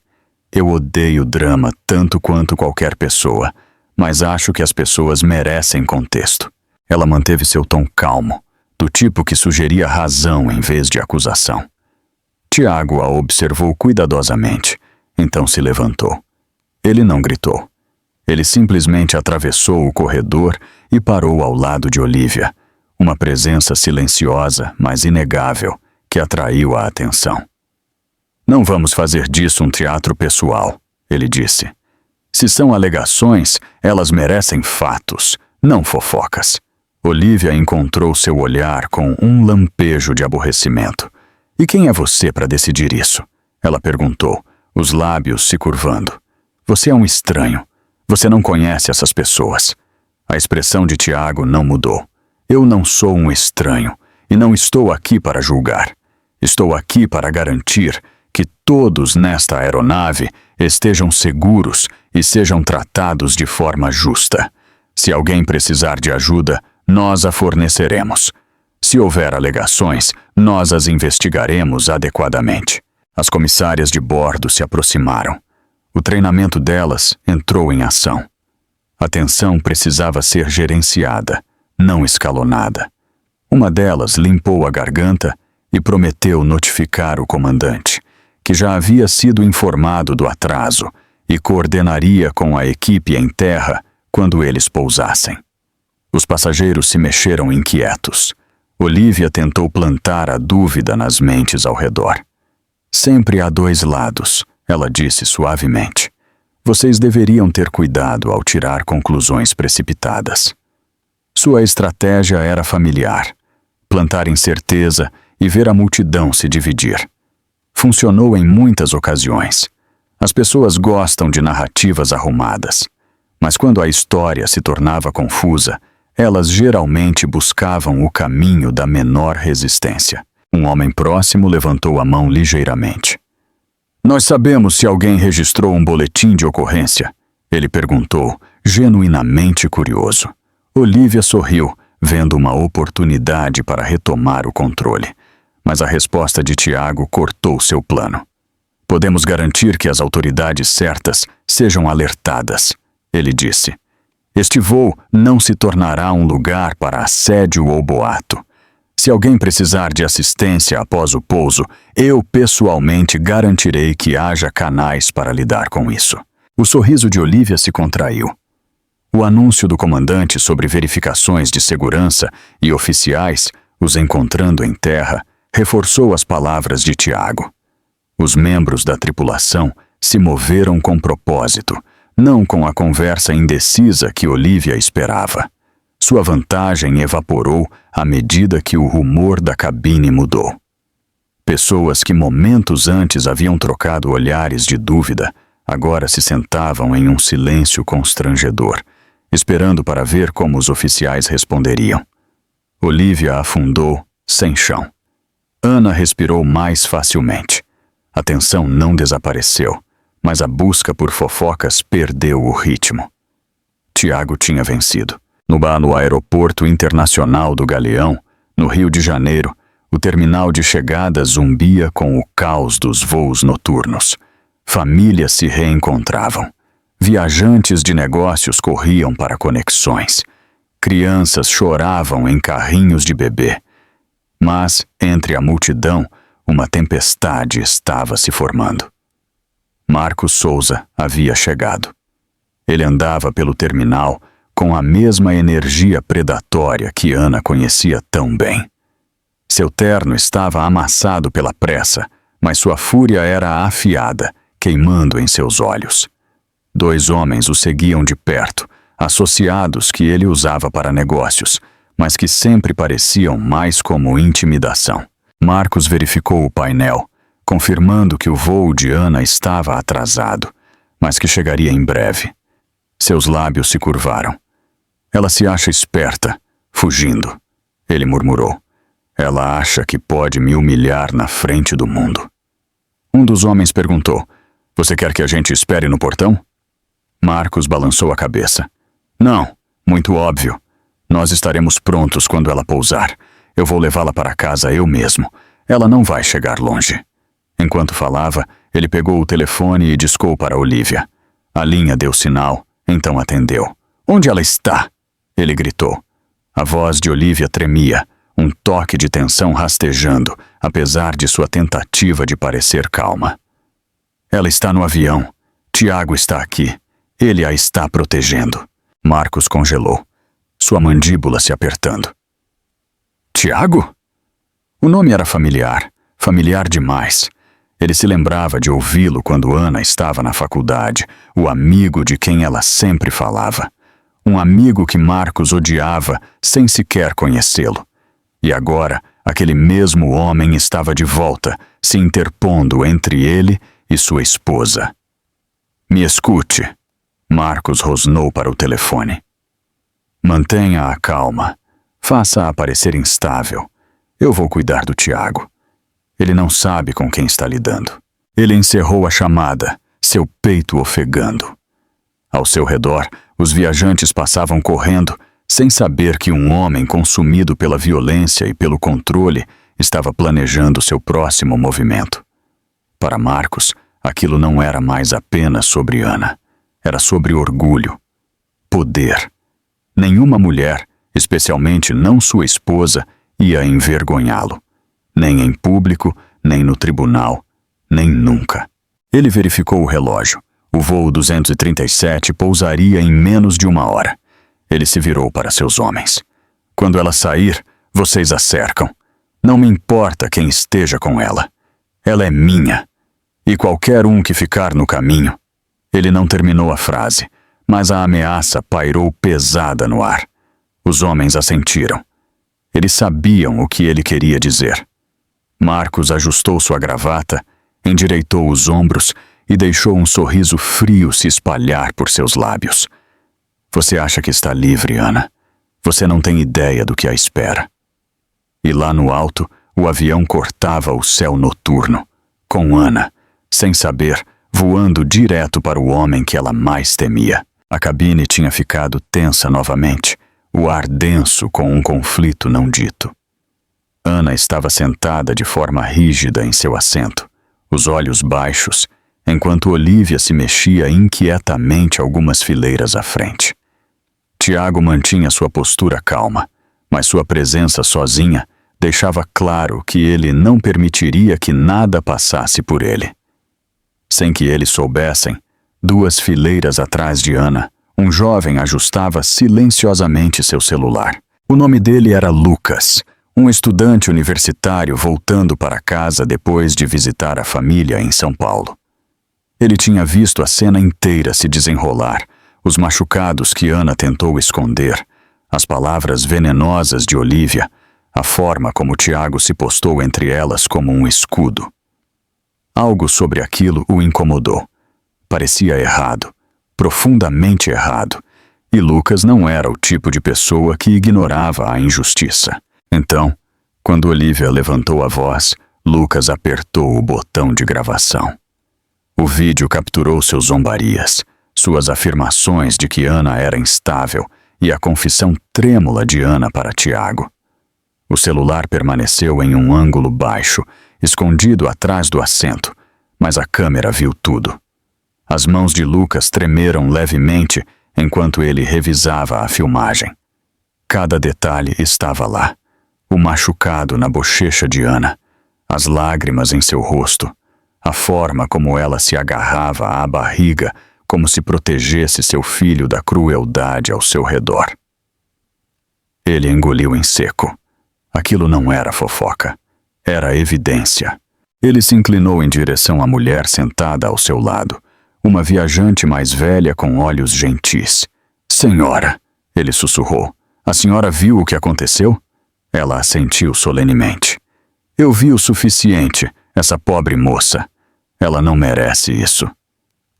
Eu odeio drama tanto quanto qualquer pessoa, mas acho que as pessoas merecem contexto. Ela manteve seu tom calmo, do tipo que sugeria razão em vez de acusação. Tiago a observou cuidadosamente, então se levantou. Ele não gritou. Ele simplesmente atravessou o corredor e parou ao lado de Olivia, uma presença silenciosa, mas inegável, que atraiu a atenção. Não vamos fazer disso um teatro pessoal, ele disse. Se são alegações, elas merecem fatos, não fofocas. Olivia encontrou seu olhar com um lampejo de aborrecimento. E quem é você para decidir isso? Ela perguntou, os lábios se curvando. Você é um estranho. Você não conhece essas pessoas. A expressão de Tiago não mudou. Eu não sou um estranho e não estou aqui para julgar. Estou aqui para garantir que todos nesta aeronave estejam seguros e sejam tratados de forma justa. Se alguém precisar de ajuda, nós a forneceremos. Se houver alegações, nós as investigaremos adequadamente. As comissárias de bordo se aproximaram. O treinamento delas entrou em ação. A tensão precisava ser gerenciada, não escalonada. Uma delas limpou a garganta e prometeu notificar o comandante, que já havia sido informado do atraso e coordenaria com a equipe em terra quando eles pousassem. Os passageiros se mexeram inquietos. Olivia tentou plantar a dúvida nas mentes ao redor. Sempre há dois lados, ela disse suavemente. Vocês deveriam ter cuidado ao tirar conclusões precipitadas. Sua estratégia era familiar: plantar incerteza e ver a multidão se dividir. Funcionou em muitas ocasiões. As pessoas gostam de narrativas arrumadas, mas quando a história se tornava confusa, elas geralmente buscavam o caminho da menor resistência. Um homem próximo levantou a mão ligeiramente. Nós sabemos se alguém registrou um boletim de ocorrência, ele perguntou, genuinamente curioso. Olivia sorriu, vendo uma oportunidade para retomar o controle, mas a resposta de Tiago cortou seu plano. Podemos garantir que as autoridades certas sejam alertadas, ele disse. Este voo não se tornará um lugar para assédio ou boato. Se alguém precisar de assistência após o pouso, eu pessoalmente garantirei que haja canais para lidar com isso. O sorriso de Olivia se contraiu. O anúncio do comandante sobre verificações de segurança e oficiais, os encontrando em terra, reforçou as palavras de Tiago. Os membros da tripulação se moveram com propósito, não com a conversa indecisa que Olivia esperava. Sua vantagem evaporou à medida que o rumor da cabine mudou. Pessoas que momentos antes haviam trocado olhares de dúvida, agora se sentavam em um silêncio constrangedor, esperando para ver como os oficiais responderiam. Olivia afundou, sem chão. Ana respirou mais facilmente. A tensão não desapareceu, mas a busca por fofocas perdeu o ritmo. Tiago tinha vencido. No aeroporto internacional do Galeão, no Rio de Janeiro, o terminal de chegada zumbia com o caos dos voos noturnos. Famílias se reencontravam. Viajantes de negócios corriam para conexões. Crianças choravam em carrinhos de bebê. Mas, entre a multidão, uma tempestade estava se formando. Marcos Souza havia chegado. Ele andava pelo terminal com a mesma energia predatória que Ana conhecia tão bem. Seu terno estava amassado pela pressa, mas sua fúria era afiada, queimando em seus olhos. 2 homens o seguiam de perto, associados que ele usava para negócios, mas que sempre pareciam mais como intimidação. Marcos verificou o painel, confirmando que o voo de Ana estava atrasado, mas que chegaria em breve. Seus lábios se curvaram. Ela se acha esperta, fugindo. Ele murmurou. Ela acha que pode me humilhar na frente do mundo. Um dos homens perguntou, você quer que a gente espere no portão? Marcos balançou a cabeça. Não, muito óbvio. Nós estaremos prontos quando ela pousar. Eu vou levá-la para casa eu mesmo. Ela não vai chegar longe. Enquanto falava, ele pegou o telefone e discou para Olivia. A linha deu sinal, então atendeu. Onde ela está? Ele gritou. A voz de Olivia tremia, um toque de tensão rastejando, apesar de sua tentativa de parecer calma. Ela está no avião. Tiago está aqui. Ele a está protegendo. Marcos congelou, sua mandíbula se apertando. Tiago? O nome era familiar demais. Ele se lembrava de ouvi-lo quando Ana estava na faculdade, o amigo de quem ela sempre falava. Um amigo que Marcos odiava sem sequer conhecê-lo. E agora, aquele mesmo homem estava de volta, se interpondo entre ele e sua esposa. Me escute. Marcos rosnou para o telefone. Mantenha a calma. Faça-a parecer instável. Eu vou cuidar do Tiago. Ele não sabe com quem está lidando. Ele encerrou a chamada, seu peito ofegando. Ao seu redor, os viajantes passavam correndo, sem saber que um homem consumido pela violência e pelo controle estava planejando seu próximo movimento. Para Marcos, aquilo não era mais apenas sobre Ana. Era sobre orgulho, poder. Nenhuma mulher, especialmente não sua esposa, ia envergonhá-lo. Nem em público, nem no tribunal, nem nunca. Ele verificou o relógio. O voo 237 pousaria em menos de 1 hora. Ele se virou para seus homens. Quando ela sair, vocês a cercam. Não me importa quem esteja com ela. Ela é minha. E qualquer um que ficar no caminho. Ele não terminou a frase, mas a ameaça pairou pesada no ar. Os homens assentiram. Eles sabiam o que ele queria dizer. Marcos ajustou sua gravata, endireitou os ombros e deixou um sorriso frio se espalhar por seus lábios. Você acha que está livre, Ana? Você não tem ideia do que a espera. E lá no alto, o avião cortava o céu noturno, com Ana, sem saber, voando direto para o homem que ela mais temia. A cabine tinha ficado tensa novamente, o ar denso com um conflito não dito. Ana estava sentada de forma rígida em seu assento, os olhos baixos, enquanto Olivia se mexia inquietamente algumas fileiras à frente. Tiago mantinha sua postura calma, mas sua presença sozinha deixava claro que ele não permitiria que nada passasse por ele. Sem que eles soubessem, 2 fileiras atrás de Ana, um jovem ajustava silenciosamente seu celular. O nome dele era Lucas, um estudante universitário voltando para casa depois de visitar a família em São Paulo. Ele tinha visto a cena inteira se desenrolar, os machucados que Ana tentou esconder, as palavras venenosas de Olivia, a forma como Tiago se postou entre elas como um escudo. Algo sobre aquilo o incomodou. Parecia errado, profundamente errado, e Lucas não era o tipo de pessoa que ignorava a injustiça. Então, quando Olivia levantou a voz, Lucas apertou o botão de gravação. O vídeo capturou suas zombarias, suas afirmações de que Ana era instável e a confissão trêmula de Ana para Tiago. O celular permaneceu em um ângulo baixo, escondido atrás do assento, mas a câmera viu tudo. As mãos de Lucas tremeram levemente enquanto ele revisava a filmagem. Cada detalhe estava lá. O machucado na bochecha de Ana, as lágrimas em seu rosto, a forma como ela se agarrava à barriga como se protegesse seu filho da crueldade ao seu redor. Ele engoliu em seco. Aquilo não era fofoca. Era evidência. Ele se inclinou em direção à mulher sentada ao seu lado, uma viajante mais velha com olhos gentis. "Senhora", ele sussurrou, "a senhora viu o que aconteceu?" Ela assentiu solenemente. "Eu vi o suficiente, essa pobre moça. Ela não merece isso."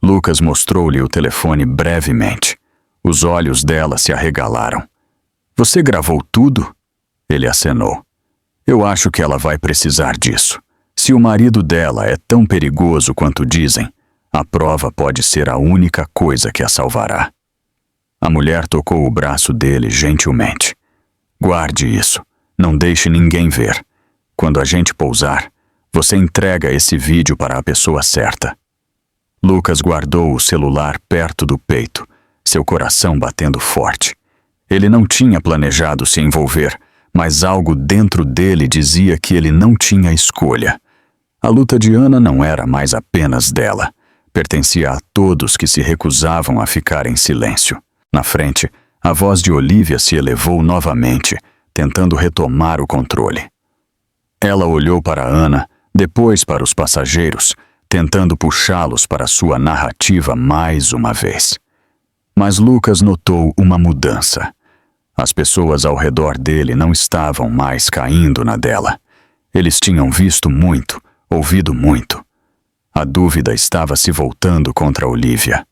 Lucas mostrou-lhe o telefone brevemente. Os olhos dela se arregalaram. "Você gravou tudo?" Ele acenou. "Eu acho que ela vai precisar disso. Se o marido dela é tão perigoso quanto dizem, a prova pode ser a única coisa que a salvará." A mulher tocou o braço dele gentilmente. "Guarde isso. Não deixe ninguém ver. Quando a gente pousar, você entrega esse vídeo para a pessoa certa." Lucas guardou o celular perto do peito, seu coração batendo forte. Ele não tinha planejado se envolver, mas algo dentro dele dizia que ele não tinha escolha. A luta de Ana não era mais apenas dela. Pertencia a todos que se recusavam a ficar em silêncio. Na frente, a voz de Olivia se elevou novamente, tentando retomar o controle. Ela olhou para Ana, depois para os passageiros, tentando puxá-los para sua narrativa mais uma vez. Mas Lucas notou uma mudança. As pessoas ao redor dele não estavam mais caindo na dela. Eles tinham visto muito, ouvido muito. A dúvida estava se voltando contra Olivia.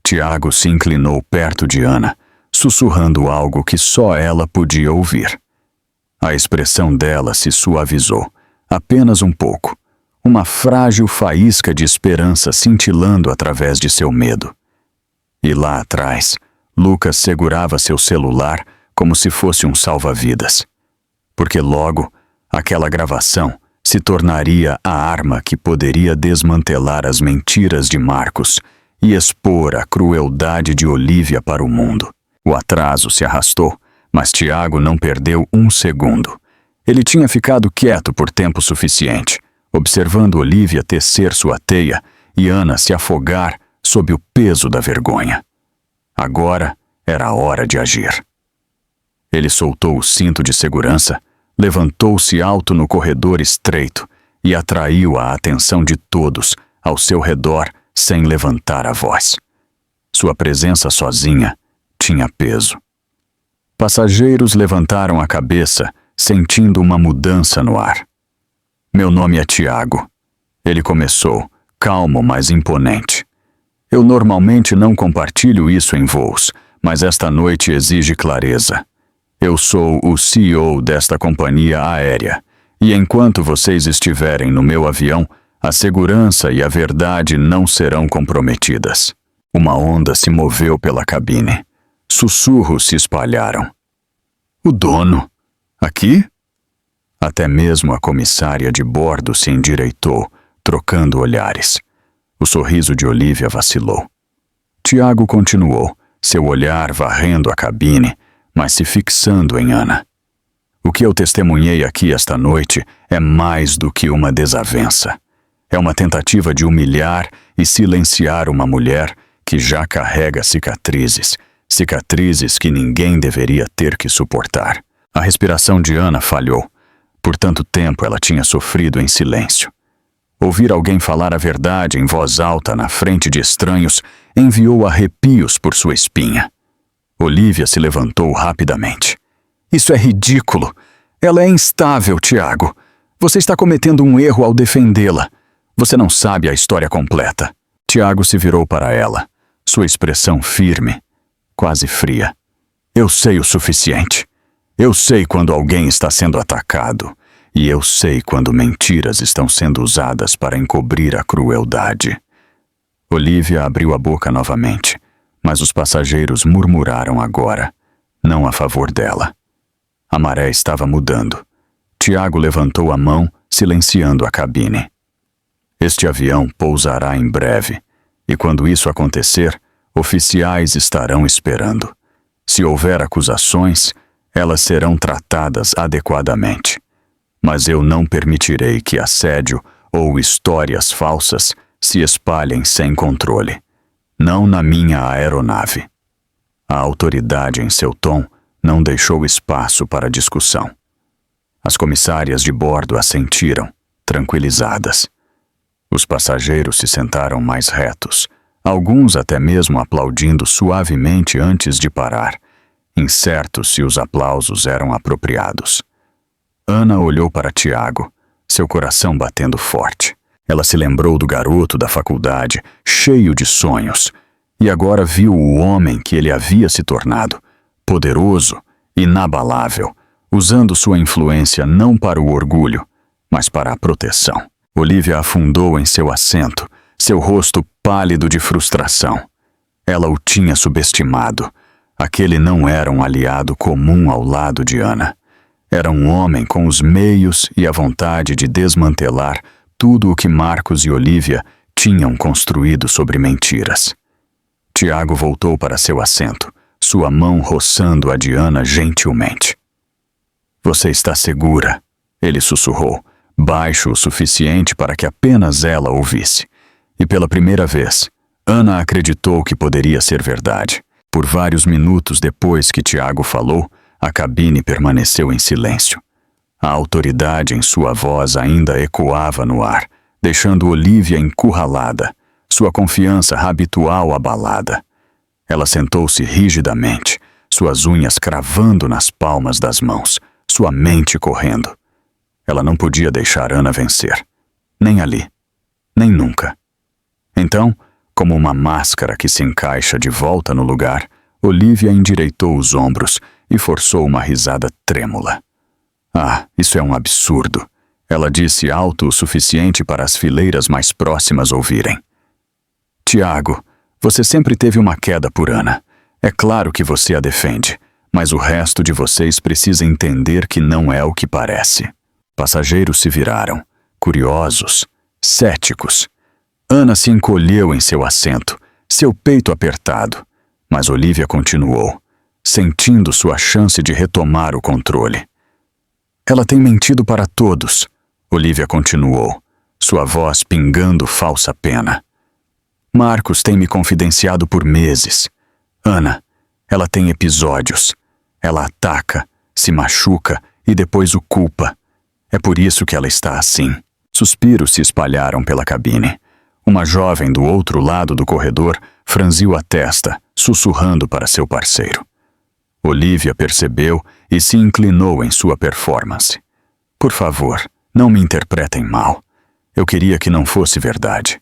Tiago se inclinou perto de Ana, sussurrando algo que só ela podia ouvir. A expressão dela se suavizou, apenas um pouco, uma frágil faísca de esperança cintilando através de seu medo. E lá atrás, Lucas segurava seu celular como se fosse um salva-vidas. Porque logo, aquela gravação se tornaria a arma que poderia desmantelar as mentiras de Marcos e expor a crueldade de Olivia para o mundo. O atraso se arrastou, mas Tiago não perdeu um segundo. Ele tinha ficado quieto por tempo suficiente, observando Olivia tecer sua teia e Ana se afogar sob o peso da vergonha. Agora era a hora de agir. Ele soltou o cinto de segurança, levantou-se alto no corredor estreito e atraiu a atenção de todos ao seu redor sem levantar a voz. Sua presença sozinha tinha peso. Passageiros levantaram a cabeça, sentindo uma mudança no ar. "Meu nome é Tiago." Ele começou, calmo, mas imponente. "Eu normalmente não compartilho isso em voos, mas esta noite exige clareza. Eu sou o CEO desta companhia aérea, e enquanto vocês estiverem no meu avião, a segurança e a verdade não serão comprometidas." Uma onda se moveu pela cabine. Sussurros se espalharam. "O dono? Aqui?" Até mesmo a comissária de bordo se endireitou, trocando olhares. O sorriso de Olivia vacilou. Tiago continuou, seu olhar varrendo a cabine, mas se fixando em Ana. "O que eu testemunhei aqui esta noite é mais do que uma desavença. É uma tentativa de humilhar e silenciar uma mulher que já carrega cicatrizes, cicatrizes que ninguém deveria ter que suportar." A respiração de Ana falhou. Por tanto tempo ela tinha sofrido em silêncio. Ouvir alguém falar a verdade em voz alta na frente de estranhos enviou arrepios por sua espinha. Olivia se levantou rapidamente. "Isso é ridículo. Ela é instável, Tiago. Você está cometendo um erro ao defendê-la. Você não sabe a história completa. Tiago se virou para ela, sua expressão firme, quase fria. Eu sei o suficiente. Eu sei quando alguém está sendo atacado. E eu sei quando mentiras estão sendo usadas para encobrir a crueldade. Olivia abriu a boca novamente, mas os passageiros murmuraram agora, não a favor dela. A maré estava mudando. Tiago levantou a mão, silenciando a cabine. Este avião pousará em breve, e quando isso acontecer, oficiais estarão esperando. Se houver acusações, elas serão tratadas adequadamente. Mas eu não permitirei que assédio ou histórias falsas se espalhem sem controle. Não na minha aeronave. A autoridade em seu tom não deixou espaço para discussão. As comissárias de bordo assentiram, tranquilizadas. Os passageiros se sentaram mais retos, alguns até mesmo aplaudindo suavemente antes de parar, incertos se os aplausos eram apropriados. Ana olhou para Tiago, seu coração batendo forte. Ela se lembrou do garoto da faculdade, cheio de sonhos, e agora viu o homem que ele havia se tornado, poderoso, inabalável, usando sua influência não para o orgulho, mas para a proteção. Olivia afundou em seu assento, seu rosto pálido de frustração. Ela o tinha subestimado. Aquele não era um aliado comum ao lado de Ana. Era um homem com os meios e a vontade de desmantelar tudo o que Marcos e Olivia tinham construído sobre mentiras. Tiago voltou para seu assento, sua mão roçando a de Ana gentilmente. Você está segura? Ele sussurrou, baixo o suficiente para que apenas ela ouvisse. E pela primeira vez, Ana acreditou que poderia ser verdade. Por vários minutos depois que Tiago falou, a cabine permaneceu em silêncio. A autoridade em sua voz ainda ecoava no ar, deixando Olivia encurralada, sua confiança habitual abalada. Ela sentou-se rigidamente, suas unhas cravando nas palmas das mãos, sua mente correndo. Ela não podia deixar Ana vencer. Nem ali. Nem nunca. Então, como uma máscara que se encaixa de volta no lugar, Olivia endireitou os ombros e forçou uma risada trêmula. Ah, isso é um absurdo, ela disse alto o suficiente para as fileiras mais próximas ouvirem. Tiago, você sempre teve uma queda por Ana. É claro que você a defende, mas o resto de vocês precisa entender que não é o que parece. Passageiros se viraram, curiosos, céticos. Ana se encolheu em seu assento, seu peito apertado, mas Olivia continuou, sentindo sua chance de retomar o controle. Ela tem mentido para todos, Olivia continuou, sua voz pingando falsa pena. Marcos tem me confidenciado por meses. Ana, ela tem episódios. Ela ataca, se machuca e depois o culpa. É por isso que ela está assim. Suspiros se espalharam pela cabine. Uma jovem do outro lado do corredor franziu a testa, sussurrando para seu parceiro. Olivia percebeu e se inclinou em sua performance. Por favor, não me interpretem mal. Eu queria que não fosse verdade.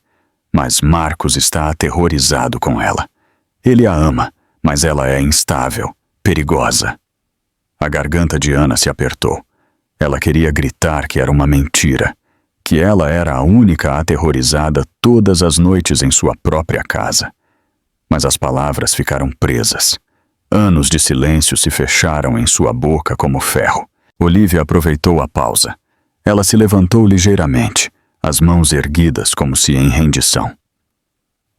Mas Marcos está aterrorizado com ela. Ele a ama, mas ela é instável, perigosa. A garganta de Ana se apertou. Ela queria gritar que era uma mentira, que ela era a única aterrorizada todas as noites em sua própria casa. Mas as palavras ficaram presas. Anos de silêncio se fecharam em sua boca como ferro. Olivia aproveitou a pausa. Ela se levantou ligeiramente, as mãos erguidas como se em rendição.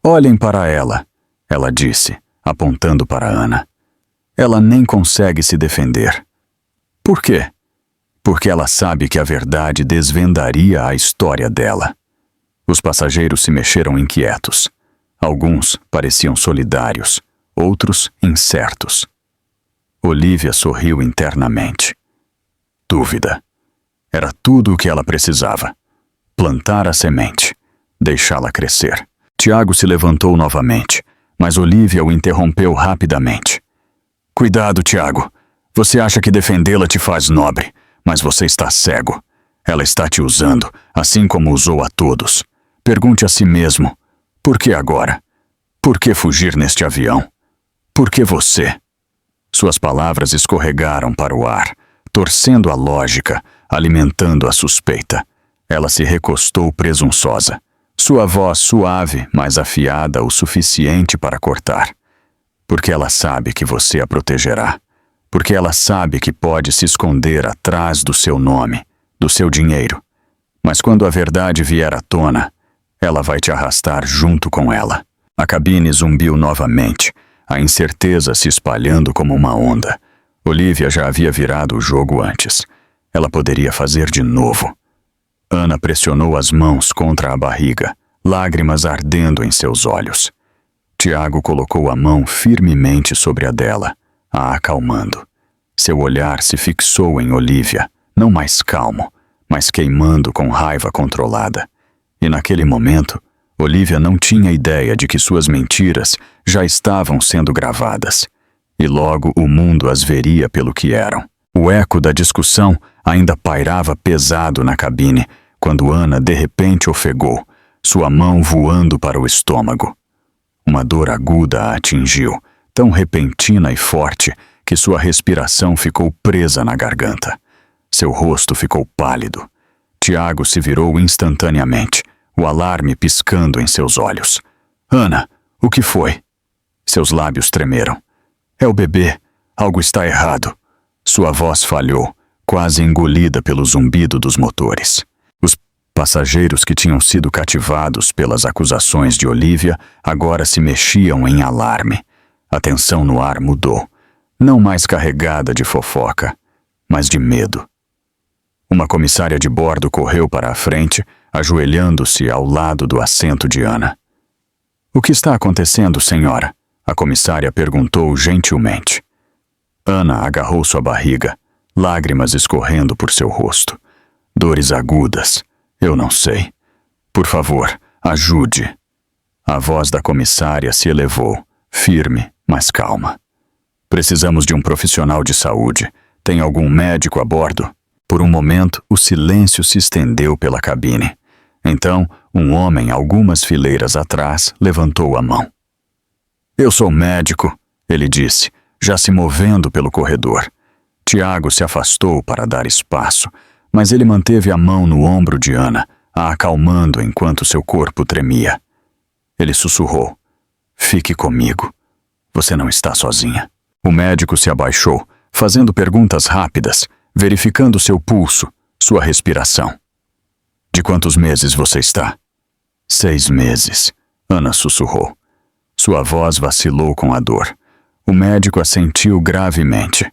Olhem para ela, ela disse, apontando para Ana. Ela nem consegue se defender. Por quê? Porque ela sabe que a verdade desvendaria a história dela. Os passageiros se mexeram inquietos. Alguns pareciam solidários, outros incertos. Olivia sorriu internamente. Dúvida. Era tudo o que ela precisava. Plantar a semente, deixá-la crescer. Tiago se levantou novamente, mas Olivia o interrompeu rapidamente. Cuidado, Tiago. Você acha que defendê-la te faz nobre, mas você está cego. Ela está te usando, assim como usou a todos. Pergunte a si mesmo, por que agora? Por que fugir neste avião? Por que você? Suas palavras escorregaram para o ar, torcendo a lógica, alimentando a suspeita. Ela se recostou presunçosa. Sua voz suave, mas afiada o suficiente para cortar. Porque ela sabe que você a protegerá. Porque ela sabe que pode se esconder atrás do seu nome, do seu dinheiro. Mas quando a verdade vier à tona, ela vai te arrastar junto com ela. A cabine zumbiu novamente, a incerteza se espalhando como uma onda. Olivia já havia virado o jogo antes. Ela poderia fazer de novo. Ana pressionou as mãos contra a barriga, lágrimas ardendo em seus olhos. Tiago colocou a mão firmemente sobre a dela, a acalmando. Seu olhar se fixou em Olivia, não mais calmo, mas queimando com raiva controlada. E naquele momento, Olivia não tinha ideia de que suas mentiras já estavam sendo gravadas. E logo o mundo as veria pelo que eram. O eco da discussão ainda pairava pesado na cabine, quando Ana de repente ofegou, sua mão voando para o estômago. Uma dor aguda a atingiu, tão repentina e forte que sua respiração ficou presa na garganta. Seu rosto ficou pálido. Tiago se virou instantaneamente, o alarme piscando em seus olhos. Ana, o que foi? Seus lábios tremeram. É o bebê. Algo está errado. Sua voz falhou, quase engolida pelo zumbido dos motores. Os passageiros que tinham sido cativados pelas acusações de Olivia agora se mexiam em alarme. A tensão no ar mudou, não mais carregada de fofoca, mas de medo. Uma comissária de bordo correu para a frente, ajoelhando-se ao lado do assento de Ana. O que está acontecendo, senhora? A comissária perguntou gentilmente. Ana agarrou sua barriga, lágrimas escorrendo por seu rosto. Dores agudas. Eu não sei. Por favor, ajude. A voz da comissária se elevou, firme, mas calma. Precisamos de um profissional de saúde. Tem algum médico a bordo? Por um momento, o silêncio se estendeu pela cabine. Então, um homem, algumas fileiras atrás, levantou a mão. Eu sou médico, ele disse, já se movendo pelo corredor. Tiago se afastou para dar espaço, mas ele manteve a mão no ombro de Ana, a acalmando enquanto seu corpo tremia. Ele sussurrou. Fique comigo. Você não está sozinha. O médico se abaixou, fazendo perguntas rápidas, verificando seu pulso, sua respiração. De quantos meses você está? 6 meses, Ana sussurrou. Sua voz vacilou com a dor. O médico assentiu gravemente.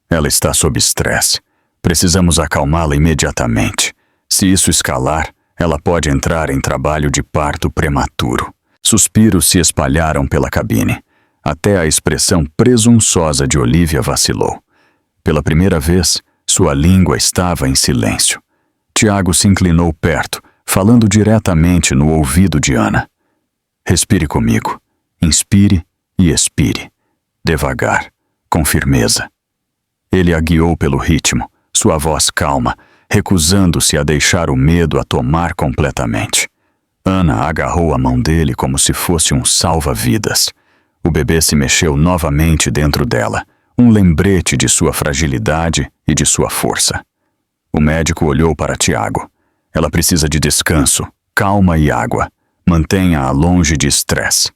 Ela está sob estresse. Precisamos acalmá-la imediatamente. Se isso escalar, ela pode entrar em trabalho de parto prematuro. Suspiros se espalharam pela cabine. Até a expressão presunçosa de Olivia vacilou. Pela primeira vez, sua língua estava em silêncio. Tiago se inclinou perto, falando diretamente no ouvido de Ana. Respire comigo. Inspire e expire. Devagar, com firmeza. Ele a guiou pelo ritmo, sua voz calma, recusando-se a deixar o medo a tomar completamente. Ana agarrou a mão dele como se fosse um salva-vidas. O bebê se mexeu novamente dentro dela, um lembrete de sua fragilidade e de sua força. O médico olhou para Tiago. Ela precisa de descanso, calma e água. Mantenha-a longe de estresse.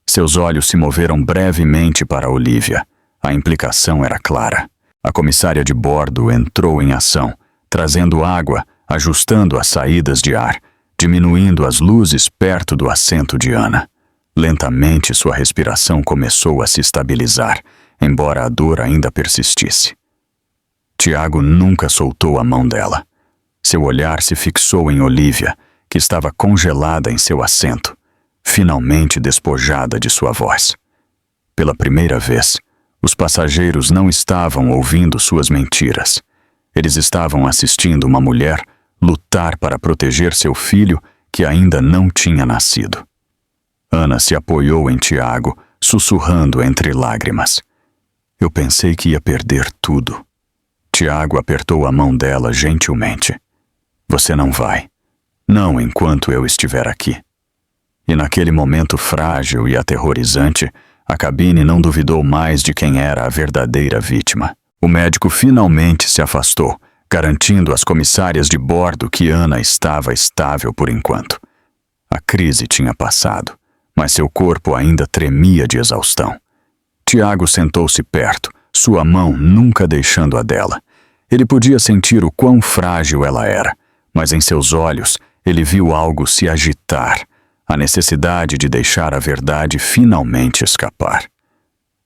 Seus olhos se moveram brevemente para Olivia. A implicação era clara. A comissária de bordo entrou em ação, trazendo água, ajustando as saídas de ar, diminuindo as luzes perto do assento de Ana. Lentamente sua respiração começou a se estabilizar, embora a dor ainda persistisse. Tiago nunca soltou a mão dela. Seu olhar se fixou em Olivia, que estava congelada em seu assento, finalmente despojada de sua voz. Pela primeira vez, os passageiros não estavam ouvindo suas mentiras. Eles estavam assistindo uma mulher lutar para proteger seu filho que ainda não tinha nascido. Ana se apoiou em Tiago, sussurrando entre lágrimas. Eu pensei que ia perder tudo. Tiago apertou a mão dela gentilmente. Você não vai. Não enquanto eu estiver aqui. E naquele momento frágil e aterrorizante, a cabine não duvidou mais de quem era a verdadeira vítima. O médico finalmente se afastou, garantindo às comissárias de bordo que Ana estava estável por enquanto. A crise tinha passado, mas seu corpo ainda tremia de exaustão. Tiago sentou-se perto, sua mão nunca deixando a dela. Ele podia sentir o quão frágil ela era, mas em seus olhos ele viu algo se agitar, a necessidade de deixar a verdade finalmente escapar.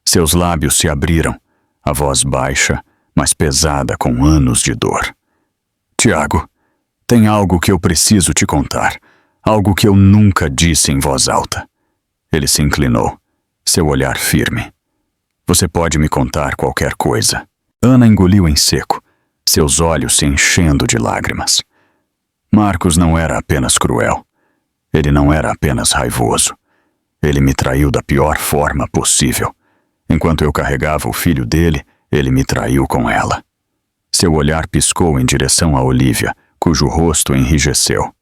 Seus lábios se abriram, a voz baixa, mas pesada com anos de dor. Tiago, tem algo que eu preciso te contar, algo que eu nunca disse em voz alta. Ele se inclinou, seu olhar firme. Você pode me contar qualquer coisa. Ana engoliu em seco, seus olhos se enchendo de lágrimas. Marcos não era apenas cruel. Ele não era apenas raivoso. Ele me traiu da pior forma possível. Enquanto eu carregava o filho dele, ele me traiu com ela. Seu olhar piscou em direção a Olívia, cujo rosto enrijeceu.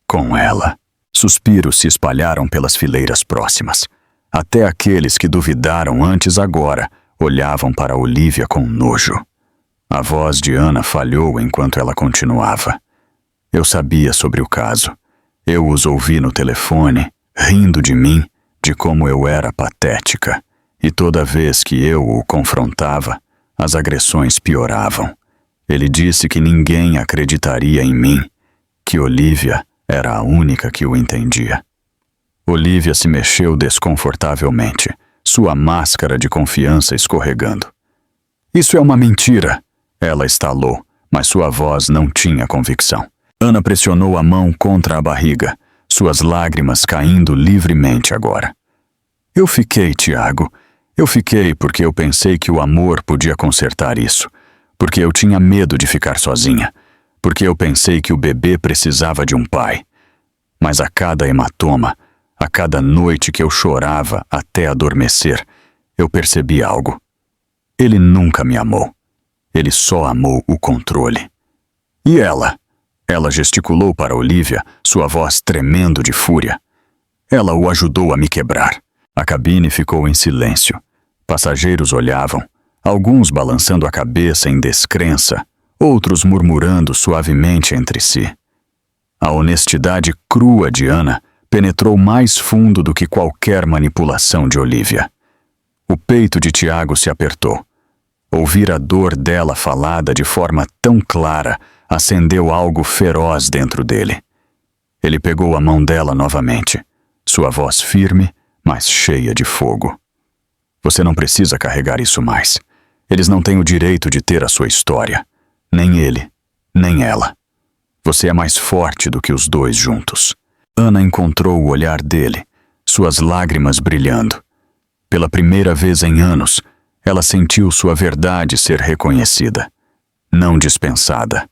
Com ela. Suspiros se espalharam pelas fileiras próximas. Até aqueles que duvidaram antes agora olhavam para Olívia com nojo. A voz de Ana falhou enquanto ela continuava. Eu sabia sobre o caso. Eu os ouvi no telefone, rindo de mim, de como eu era patética. E toda vez que eu o confrontava, as agressões pioravam. Ele disse que ninguém acreditaria em mim, que Olívia era a única que o entendia. Olívia se mexeu desconfortavelmente, sua máscara de confiança escorregando. Isso é uma mentira, ela estalou, mas sua voz não tinha convicção. Ana pressionou a mão contra a barriga, suas lágrimas caindo livremente agora. Eu fiquei, Tiago. Eu fiquei porque eu pensei que o amor podia consertar isso, porque eu tinha medo de ficar sozinha, porque eu pensei que o bebê precisava de um pai. Mas a cada hematoma, a cada noite que eu chorava até adormecer, eu percebi algo. Ele nunca me amou. Ele só amou o controle. E ela? Ela gesticulou para Olívia, sua voz tremendo de fúria. Ela o ajudou a me quebrar. A cabine ficou em silêncio. Passageiros olhavam, alguns balançando a cabeça em descrença, outros murmurando suavemente entre si. A honestidade crua de Ana penetrou mais fundo do que qualquer manipulação de Olívia. O peito de Tiago se apertou. Ouvir a dor dela falada de forma tão clara acendeu algo feroz dentro dele. Ele pegou a mão dela novamente, sua voz firme, mas cheia de fogo. Você não precisa carregar isso mais. Eles não têm o direito de ter a sua história. Nem ele, nem ela. Você é mais forte do que os dois juntos. Ana encontrou o olhar dele, suas lágrimas brilhando. Pela primeira vez em anos, ela sentiu sua verdade ser reconhecida, não dispensada.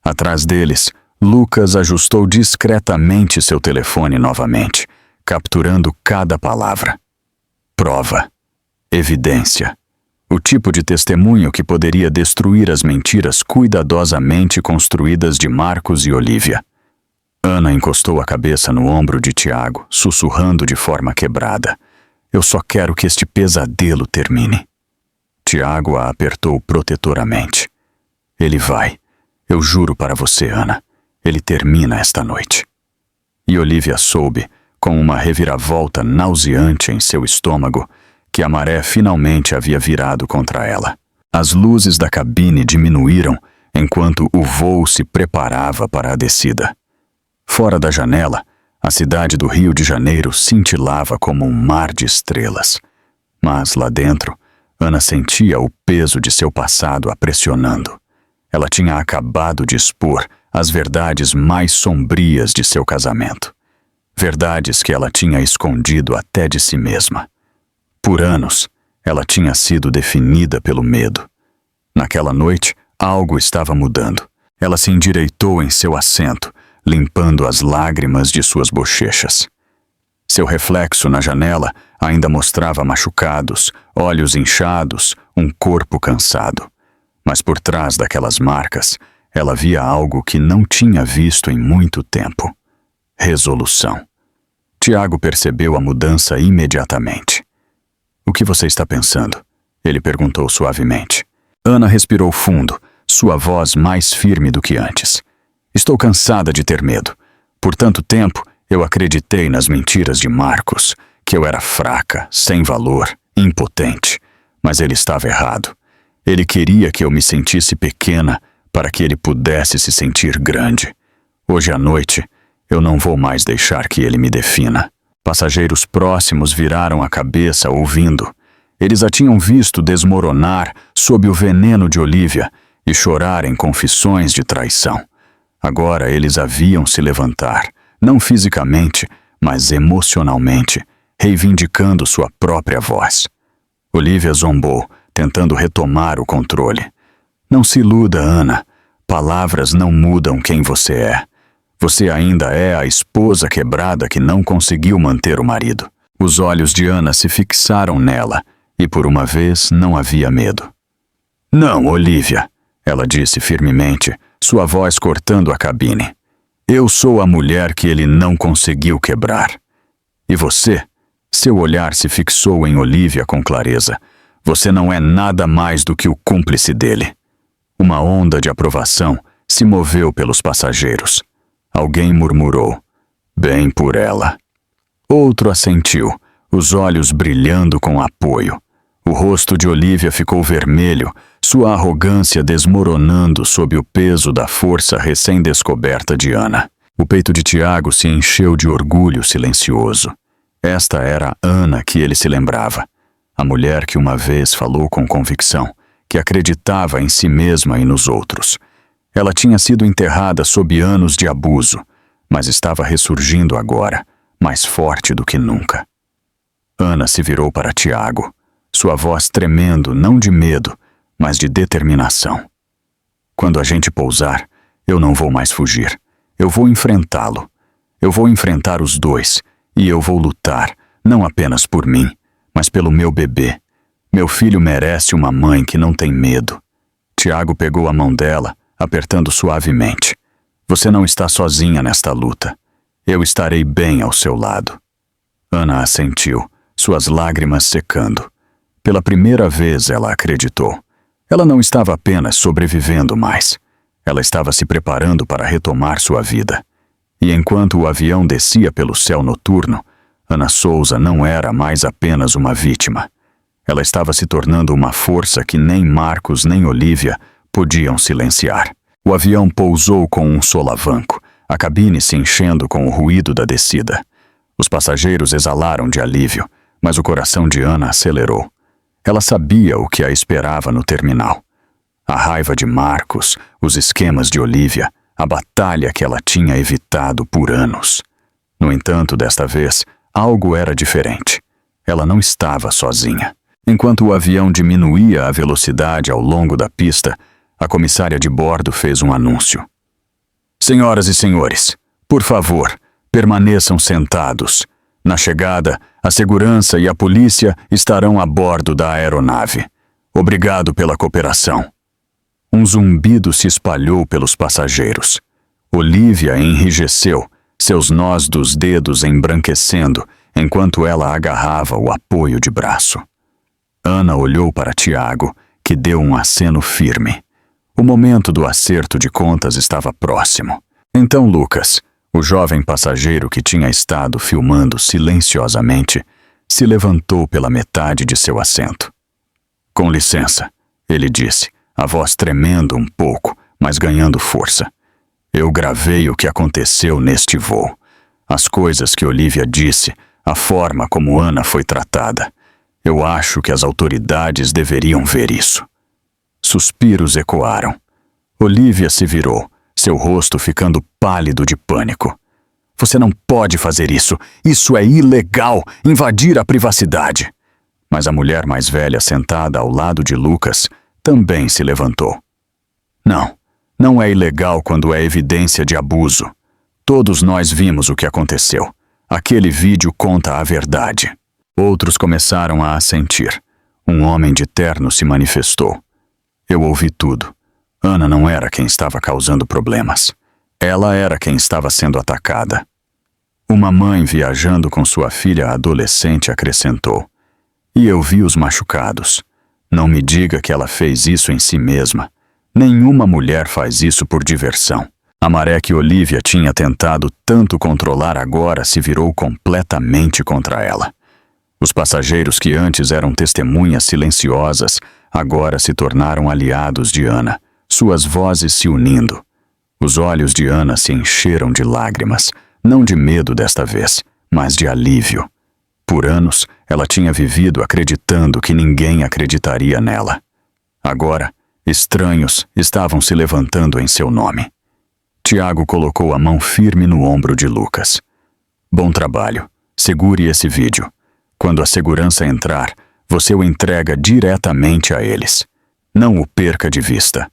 Atrás deles, Lucas ajustou discretamente seu telefone novamente, capturando cada palavra. Prova. Evidência. O tipo de testemunho que poderia destruir as mentiras cuidadosamente construídas de Marcos e Olívia. Ana encostou a cabeça no ombro de Tiago, sussurrando de forma quebrada. Eu só quero que este pesadelo termine. Tiago a apertou protetoramente. Ele vai. Eu juro para você, Ana. Ele termina esta noite. E Olívia soube, com uma reviravolta nauseante em seu estômago, que a maré finalmente havia virado contra ela. As luzes da cabine diminuíram enquanto o voo se preparava para a descida. Fora da janela, a cidade do Rio de Janeiro cintilava como um mar de estrelas. Mas lá dentro, Ana sentia o peso de seu passado a pressionando. Ela tinha acabado de expor as verdades mais sombrias de seu casamento. Verdades que ela tinha escondido até de si mesma. Por anos, ela tinha sido definida pelo medo. Naquela noite, algo estava mudando. Ela se endireitou em seu assento, limpando as lágrimas de suas bochechas. Seu reflexo na janela ainda mostrava machucados, olhos inchados, um corpo cansado. Mas por trás daquelas marcas, ela via algo que não tinha visto em muito tempo: resolução. Tiago percebeu a mudança imediatamente. "O que você está pensando?" ele perguntou suavemente. Ana respirou fundo, sua voz mais firme do que antes. "Estou cansada de ter medo. Por tanto tempo, eu acreditei nas mentiras de Marcos, que eu era fraca, sem valor, impotente. Mas ele estava errado. Ele queria que eu me sentisse pequena para que ele pudesse se sentir grande. Hoje à noite, eu não vou mais deixar que ele me defina." Passageiros próximos viraram a cabeça ouvindo. Eles a tinham visto desmoronar sob o veneno de Olívia e chorar em confissões de traição. Agora eles a viam se levantar, não fisicamente, mas emocionalmente, reivindicando sua própria voz. Olívia zombou, tentando retomar o controle. "Não se iluda, Ana. Palavras não mudam quem você é. Você ainda é a esposa quebrada que não conseguiu manter o marido." Os olhos de Ana se fixaram nela, e por uma vez não havia medo. "Não, Olívia," ela disse firmemente, sua voz cortando a cabine. "Eu sou a mulher que ele não conseguiu quebrar. E você?" Seu olhar se fixou em Olívia com clareza. "Você não é nada mais do que o cúmplice dele." Uma onda de aprovação se moveu pelos passageiros. Alguém murmurou: "Bem por ela." Outro assentiu, os olhos brilhando com apoio. O rosto de Olívia ficou vermelho, sua arrogância desmoronando sob o peso da força recém-descoberta de Ana. O peito de Tiago se encheu de orgulho silencioso. Esta era a Ana que ele se lembrava. A mulher que uma vez falou com convicção, que acreditava em si mesma e nos outros. Ela tinha sido enterrada sob anos de abuso, mas estava ressurgindo agora, mais forte do que nunca. Ana se virou para Tiago, sua voz tremendo não de medo, mas de determinação. "Quando a gente pousar, eu não vou mais fugir. Eu vou enfrentá-lo. Eu vou enfrentar os dois, e eu vou lutar, não apenas por mim, mas pelo meu bebê. Meu filho merece uma mãe que não tem medo." Tiago pegou a mão dela, apertando suavemente. "Você não está sozinha nesta luta. Eu estarei bem ao seu lado." Ana assentiu, suas lágrimas secando. Pela primeira vez ela acreditou. Ela não estava apenas sobrevivendo mais. Ela estava se preparando para retomar sua vida. E enquanto o avião descia pelo céu noturno, Ana Souza não era mais apenas uma vítima. Ela estava se tornando uma força que nem Marcos nem Olívia podiam silenciar. O avião pousou com um solavanco, a cabine se enchendo com o ruído da descida. Os passageiros exalaram de alívio, mas o coração de Ana acelerou. Ela sabia o que a esperava no terminal. A raiva de Marcos, os esquemas de Olívia, a batalha que ela tinha evitado por anos. No entanto, desta vez, algo era diferente. Ela não estava sozinha. Enquanto o avião diminuía a velocidade ao longo da pista, a comissária de bordo fez um anúncio. "Senhoras e senhores, por favor, permaneçam sentados. Na chegada, a segurança e a polícia estarão a bordo da aeronave. Obrigado pela cooperação." Um zumbido se espalhou pelos passageiros. Olívia enrijeceu, seus nós dos dedos embranquecendo, enquanto ela agarrava o apoio de braço. Ana olhou para Tiago, que deu um aceno firme. O momento do acerto de contas estava próximo. Então Lucas, o jovem passageiro que tinha estado filmando silenciosamente, se levantou pela metade de seu assento. "Com licença," ele disse, a voz tremendo um pouco, mas ganhando força. "Eu gravei o que aconteceu neste voo. As coisas que Olívia disse, a forma como Ana foi tratada. Eu acho que as autoridades deveriam ver isso." Suspiros ecoaram. Olívia se virou, seu rosto ficando pálido de pânico. "Você não pode fazer isso. Isso é ilegal, invadir a privacidade." Mas a mulher mais velha sentada ao lado de Lucas também se levantou. "Não, não é ilegal quando é evidência de abuso. Todos nós vimos o que aconteceu. Aquele vídeo conta a verdade." Outros começaram a assentir. Um homem de terno se manifestou. Eu ouvi tudo. Ana não era quem estava causando problemas. Ela era quem estava sendo atacada. Uma mãe viajando com sua filha adolescente acrescentou: "E eu vi os machucados. Não me diga que ela fez isso em si mesma. Nenhuma mulher faz isso por diversão." A maré que Olivia tinha tentado tanto controlar agora se virou completamente contra ela. Os passageiros que antes eram testemunhas silenciosas agora se tornaram aliados de Ana, suas vozes se unindo. Os olhos de Ana se encheram de lágrimas, não de medo desta vez, mas de alívio. Por anos, ela tinha vivido acreditando que ninguém acreditaria nela. Agora, estranhos estavam se levantando em seu nome. Tiago colocou a mão firme no ombro de Lucas. "Bom trabalho. Segure esse vídeo. Quando a segurança entrar, você o entrega diretamente a eles. Não o perca de vista."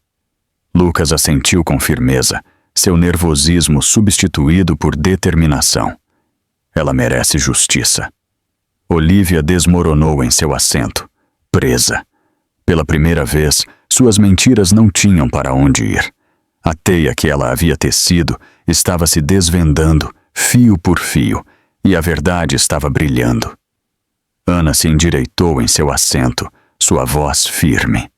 Lucas assentiu com firmeza, seu nervosismo substituído por determinação. Ela merece justiça. Olivia desmoronou em seu assento, presa. Pela primeira vez, suas mentiras não tinham para onde ir. A teia que ela havia tecido estava se desvendando, fio por fio, e a verdade estava brilhando. Ana se endireitou em seu assento, sua voz firme.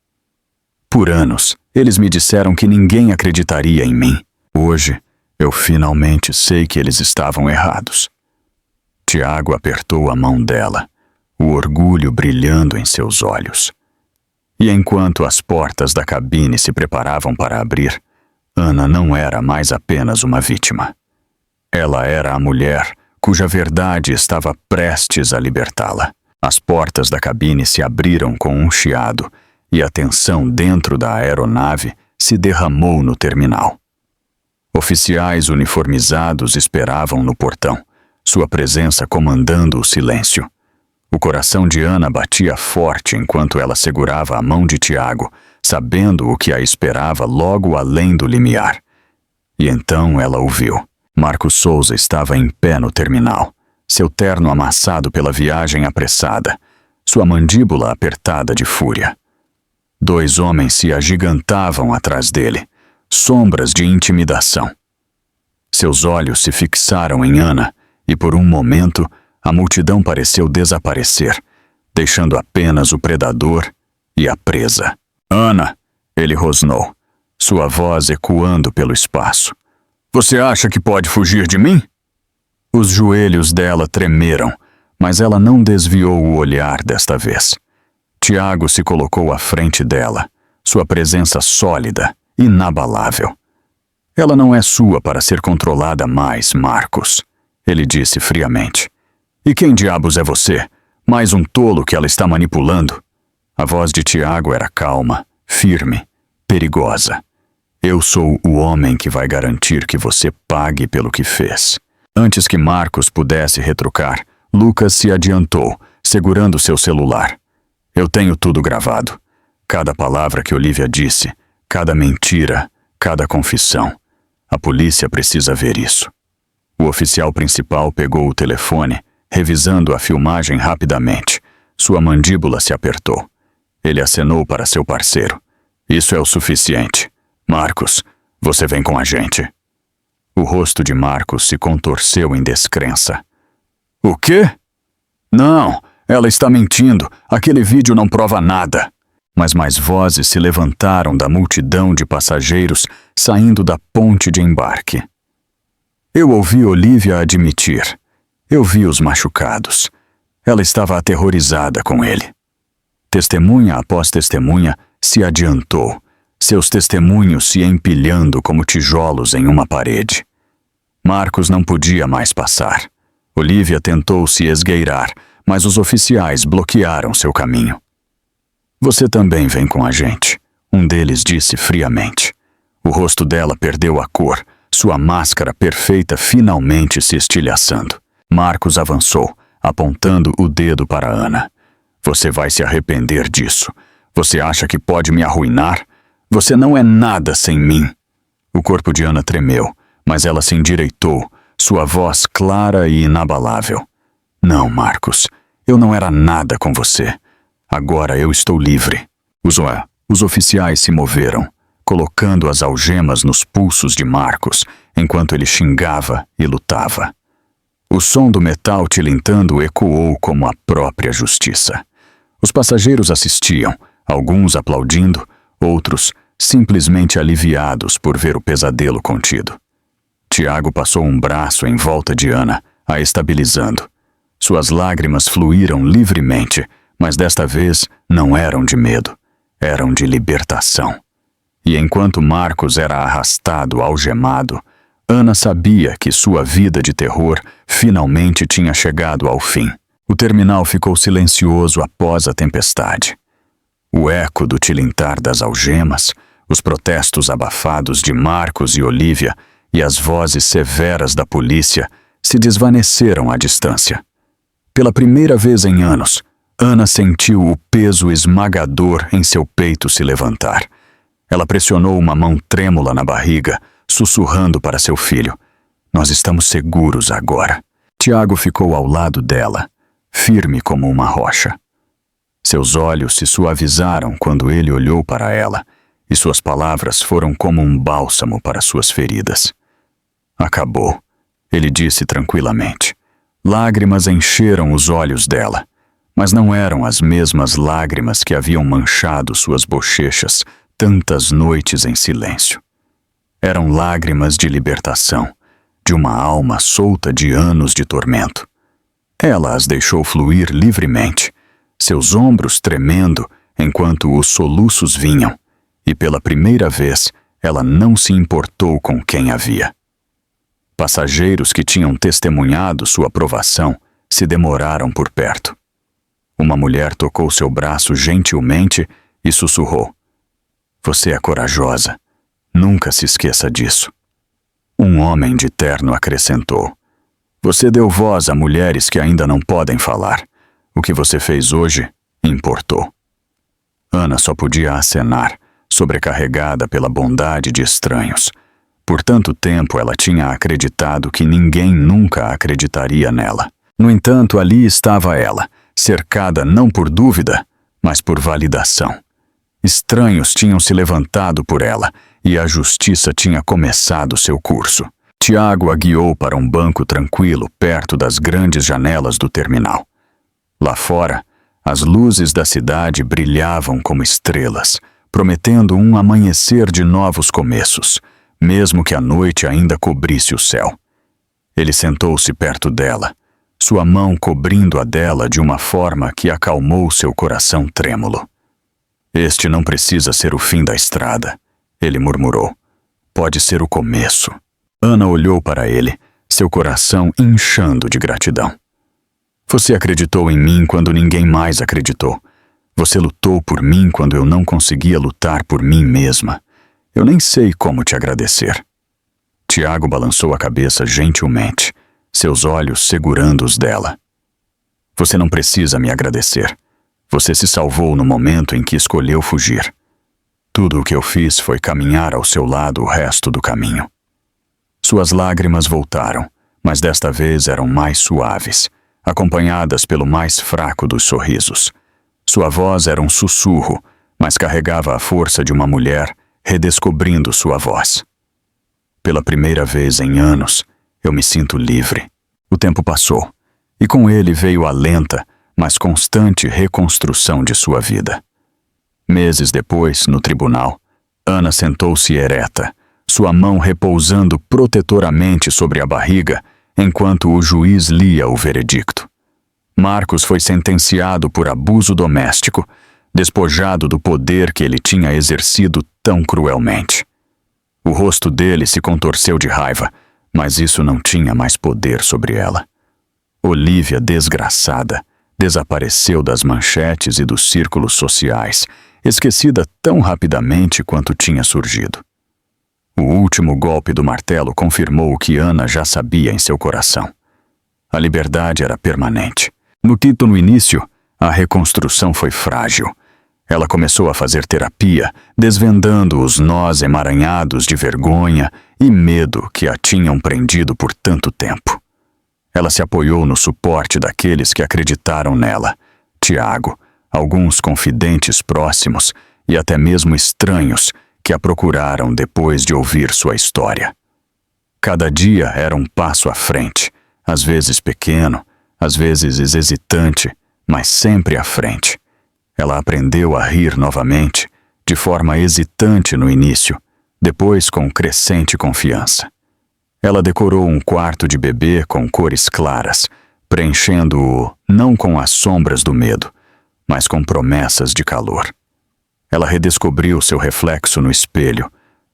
"Por anos, eles me disseram que ninguém acreditaria em mim. Hoje, eu finalmente sei que eles estavam errados." Tiago apertou a mão dela, o orgulho brilhando em seus olhos. E enquanto as portas da cabine se preparavam para abrir, Ana não era mais apenas uma vítima. Ela era a mulher cuja verdade estava prestes a libertá-la. As portas da cabine se abriram com um chiado e a tensão dentro da aeronave se derramou no terminal. Oficiais uniformizados esperavam no portão, sua presença comandando o silêncio. O coração de Ana batia forte enquanto ela segurava a mão de Tiago, sabendo o que a esperava logo além do limiar. E então ela ouviu. Marcos Souza estava em pé no terminal, seu terno amassado pela viagem apressada, sua mandíbula apertada de fúria. 2 homens se agigantavam atrás dele, sombras de intimidação. Seus olhos se fixaram em Ana e por um momento a multidão pareceu desaparecer, deixando apenas o predador e a presa. "Ana!" ele rosnou, sua voz ecoando pelo espaço. "Você acha que pode fugir de mim?" Os joelhos dela tremeram, mas ela não desviou o olhar desta vez. Tiago se colocou à frente dela, sua presença sólida, inabalável. "Ela não é sua para ser controlada mais, Marcos," ele disse friamente. "E quem diabos é você? Mais um tolo que ela está manipulando?" A voz de Tiago era calma, firme, perigosa. "Eu sou o homem que vai garantir que você pague pelo que fez." Antes que Marcos pudesse retrucar, Lucas se adiantou, segurando seu celular. "Eu tenho tudo gravado. Cada palavra que Olivia disse, cada mentira, cada confissão. A polícia precisa ver isso." O oficial principal pegou o telefone, revisando a filmagem rapidamente. Sua mandíbula se apertou. Ele acenou para seu parceiro. "Isso é o suficiente. Marcos, você vem com a gente." O rosto de Marcos se contorceu em descrença. "O quê?" "Não, ela está mentindo. Aquele vídeo não prova nada." Mas mais vozes se levantaram da multidão de passageiros saindo da ponte de embarque. Eu ouvi Olivia admitir. Eu vi os machucados. Ela estava aterrorizada com ele. Testemunha após testemunha se adiantou, seus testemunhos se empilhando como tijolos em uma parede. Marcos não podia mais passar. Olivia tentou se esgueirar, mas os oficiais bloquearam seu caminho. "Você também vem com a gente," um deles disse friamente. O rosto dela perdeu a cor, sua máscara perfeita finalmente se estilhaçando. Marcos avançou, apontando o dedo para Ana. "Você vai se arrepender disso. Você acha que pode me arruinar? Você não é nada sem mim." O corpo de Ana tremeu, mas ela se endireitou, sua voz clara e inabalável. "Não, Marcos, eu não era nada com você. Agora eu estou livre." Os oficiais se moveram, colocando as algemas nos pulsos de Marcos, enquanto ele xingava e lutava. O som do metal tilintando ecoou como a própria justiça. Os passageiros assistiam, alguns aplaudindo, outros simplesmente aliviados por ver o pesadelo contido. Tiago passou um braço em volta de Ana, a estabilizando. Suas lágrimas fluíram livremente, mas desta vez não eram de medo, eram de libertação. E enquanto Marcos era arrastado, algemado, Ana sabia que sua vida de terror finalmente tinha chegado ao fim. O terminal ficou silencioso após a tempestade. O eco do tilintar das algemas, os protestos abafados de Marcos e Olívia e as vozes severas da polícia se desvaneceram à distância. Pela primeira vez em anos, Ana sentiu o peso esmagador em seu peito se levantar. Ela pressionou uma mão trêmula na barriga, sussurrando para seu filho: "Nós estamos seguros agora." Tiago ficou ao lado dela, firme como uma rocha. Seus olhos se suavizaram quando ele olhou para ela, e suas palavras foram como um bálsamo para suas feridas. "Acabou", ele disse tranquilamente. Lágrimas encheram os olhos dela, mas não eram as mesmas lágrimas que haviam manchado suas bochechas tantas noites em silêncio. Eram lágrimas de libertação, de uma alma solta de anos de tormento. Ela as deixou fluir livremente, seus ombros tremendo enquanto os soluços vinham, e pela primeira vez ela não se importou com quem havia. Passageiros que tinham testemunhado sua aprovação se demoraram por perto. Uma mulher tocou seu braço gentilmente e sussurrou: "Você é corajosa. Nunca se esqueça disso." Um homem de terno acrescentou: "Você deu voz a mulheres que ainda não podem falar. O que você fez hoje importou." Ana só podia acenar, sobrecarregada pela bondade de estranhos. Por tanto tempo ela tinha acreditado que ninguém nunca acreditaria nela. No entanto, ali estava ela, cercada não por dúvida, mas por validação. Estranhos tinham se levantado por ela, e a justiça tinha começado seu curso. Tiago a guiou para um banco tranquilo perto das grandes janelas do terminal. Lá fora, as luzes da cidade brilhavam como estrelas, prometendo um amanhecer de novos começos, mesmo que a noite ainda cobrisse o céu. Ele sentou-se perto dela, sua mão cobrindo a dela de uma forma que acalmou seu coração trêmulo. "Este não precisa ser o fim da estrada", ele murmurou. "Pode ser o começo." Ana olhou para ele, seu coração inchando de gratidão. "Você acreditou em mim quando ninguém mais acreditou. Você lutou por mim quando eu não conseguia lutar por mim mesma. Eu nem sei como te agradecer." Tiago balançou a cabeça gentilmente, seus olhos segurando os dela. "Você não precisa me agradecer. Você se salvou no momento em que escolheu fugir. Tudo o que eu fiz foi caminhar ao seu lado o resto do caminho." Suas lágrimas voltaram, mas desta vez eram mais suaves, acompanhadas pelo mais fraco dos sorrisos. Sua voz era um sussurro, mas carregava a força de uma mulher redescobrindo sua voz. "Pela primeira vez em anos, eu me sinto livre." O tempo passou, e com ele veio a lenta, mas constante reconstrução de sua vida. Meses depois, no tribunal, Ana sentou-se ereta, sua mão repousando protetoramente sobre a barriga, enquanto o juiz lia o veredicto. Marcos foi sentenciado por abuso doméstico, despojado do poder que ele tinha exercido tão cruelmente. O rosto dele se contorceu de raiva, mas isso não tinha mais poder sobre ela. Olívia, desgraçada, desapareceu das manchetes e dos círculos sociais, esquecida tão rapidamente quanto tinha surgido. O último golpe do martelo confirmou o que Ana já sabia em seu coração. A liberdade era permanente. No início, a reconstrução foi frágil. Ela começou a fazer terapia, desvendando os nós emaranhados de vergonha e medo que a tinham prendido por tanto tempo. Ela se apoiou no suporte daqueles que acreditaram nela: Tiago, alguns confidentes próximos e até mesmo estranhos que a procuraram depois de ouvir sua história. Cada dia era um passo à frente, às vezes pequeno, às vezes hesitante, mas sempre à frente. Ela aprendeu a rir novamente, de forma hesitante no início, depois com crescente confiança. Ela decorou um quarto de bebê com cores claras, preenchendo-o não com as sombras do medo, mas com promessas de calor. Ela redescobriu seu reflexo no espelho,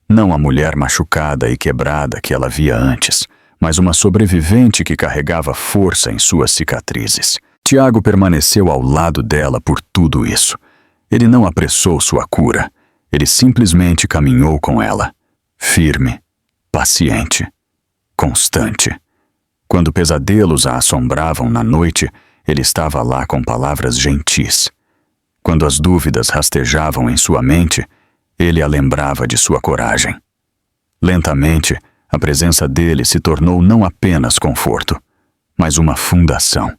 não a mulher machucada e quebrada que ela via antes, mas uma sobrevivente que carregava força em suas cicatrizes. Tiago permaneceu ao lado dela por tudo isso. Ele não apressou sua cura. Ele simplesmente caminhou com ela, firme, paciente, constante. Quando pesadelos a assombravam na noite, ele estava lá com palavras gentis. Quando as dúvidas rastejavam em sua mente, ele a lembrava de sua coragem. Lentamente, a presença dele se tornou não apenas conforto, mas uma fundação.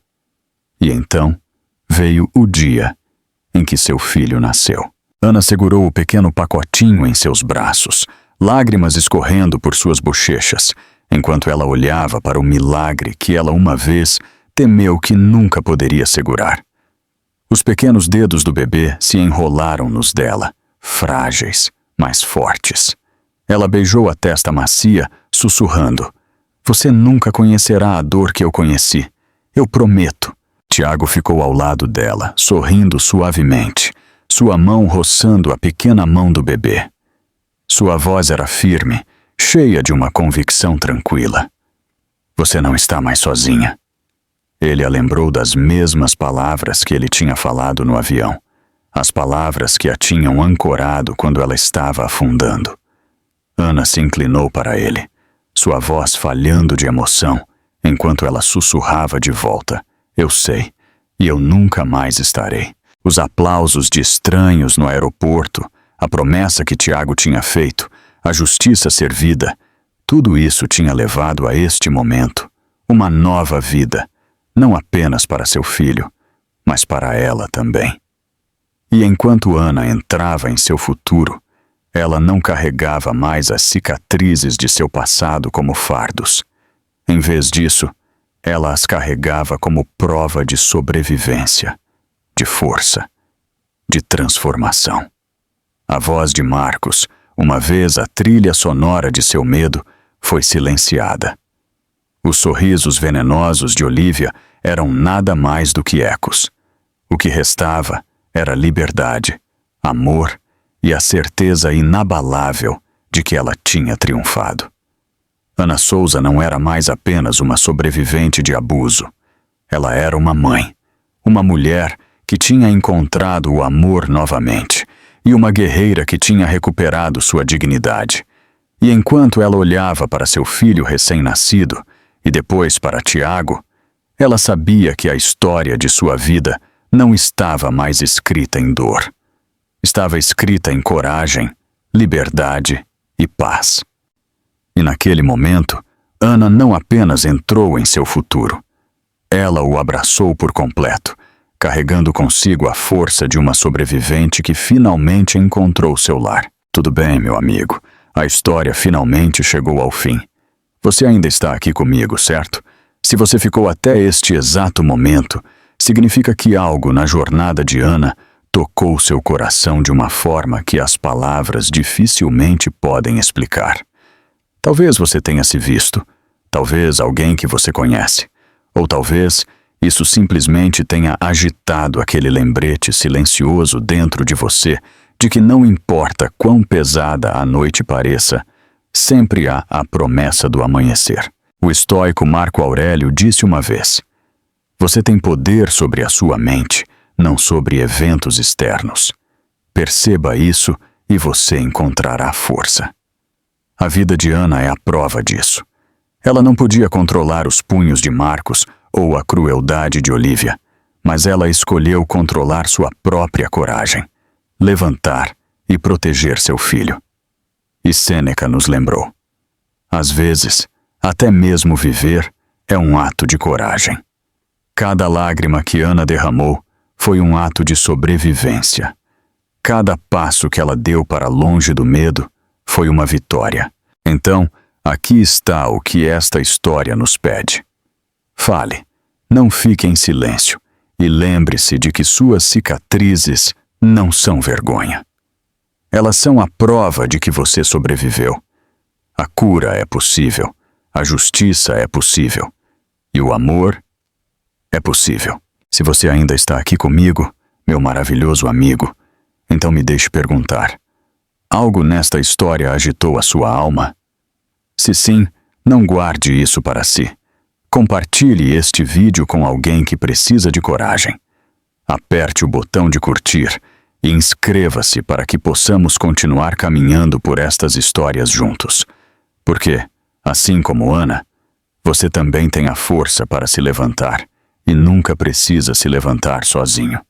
E então veio o dia em que seu filho nasceu. Ana segurou o pequeno pacotinho em seus braços, lágrimas escorrendo por suas bochechas, enquanto ela olhava para o milagre que ela uma vez temeu que nunca poderia segurar. Os pequenos dedos do bebê se enrolaram nos dela, frágeis, mas fortes. Ela beijou a testa macia, sussurrando: "Você nunca conhecerá a dor que eu conheci. Eu prometo." Tiago ficou ao lado dela, sorrindo suavemente, sua mão roçando a pequena mão do bebê. Sua voz era firme, cheia de uma convicção tranquila. "Você não está mais sozinha." Ele a lembrou das mesmas palavras que ele tinha falado no avião, as palavras que a tinham ancorado quando ela estava afundando. Ana se inclinou para ele, sua voz falhando de emoção, enquanto ela sussurrava de volta: "Eu sei, e eu nunca mais estarei." Os aplausos de estranhos no aeroporto, a promessa que Tiago tinha feito, a justiça servida, tudo isso tinha levado a este momento, uma nova vida, não apenas para seu filho, mas para ela também. E enquanto Ana entrava em seu futuro, ela não carregava mais as cicatrizes de seu passado como fardos. Em vez disso, ela as carregava como prova de sobrevivência, de força, de transformação. A voz de Marcos, uma vez a trilha sonora de seu medo, foi silenciada. Os sorrisos venenosos de Olivia eram nada mais do que ecos. O que restava era liberdade, amor e a certeza inabalável de que ela tinha triunfado. Ana Souza não era mais apenas uma sobrevivente de abuso. Ela era uma mãe, uma mulher que tinha encontrado o amor novamente e uma guerreira que tinha recuperado sua dignidade. E enquanto ela olhava para seu filho recém-nascido e depois para Tiago, ela sabia que a história de sua vida não estava mais escrita em dor. Estava escrita em coragem, liberdade e paz. E naquele momento, Ana não apenas entrou em seu futuro. Ela o abraçou por completo, carregando consigo a força de uma sobrevivente que finalmente encontrou seu lar. Tudo bem, meu amigo. A história finalmente chegou ao fim. Você ainda está aqui comigo, certo? Se você ficou até este exato momento, significa que algo na jornada de Ana tocou seu coração de uma forma que as palavras dificilmente podem explicar. Talvez você tenha se visto, talvez alguém que você conhece, ou talvez isso simplesmente tenha agitado aquele lembrete silencioso dentro de você de que não importa quão pesada a noite pareça, sempre há a promessa do amanhecer. O estoico Marco Aurélio disse uma vez: "Você tem poder sobre a sua mente, não sobre eventos externos. Perceba isso e você encontrará força." A vida de Ana é a prova disso. Ela não podia controlar os punhos de Marcos ou a crueldade de Olivia, mas ela escolheu controlar sua própria coragem, levantar e proteger seu filho. E Sêneca nos lembrou: às vezes, até mesmo viver é um ato de coragem. Cada lágrima que Ana derramou foi um ato de sobrevivência. cada passo que ela deu para longe do medo foi uma vitória. Então, aqui está o que esta história nos pede. Fale, não fique em silêncio e lembre-se de que suas cicatrizes não são vergonha. Elas são a prova de que você sobreviveu. A cura é possível, a justiça é possível e o amor é possível. Se você ainda está aqui comigo, meu maravilhoso amigo, então me deixe perguntar: algo nesta história agitou a sua alma? Se sim, não guarde isso para si. Compartilhe este vídeo com alguém que precisa de coragem. Aperte o botão de curtir e inscreva-se para que possamos continuar caminhando por estas histórias juntos. Porque, assim como Ana, você também tem a força para se levantar e nunca precisa se levantar sozinho.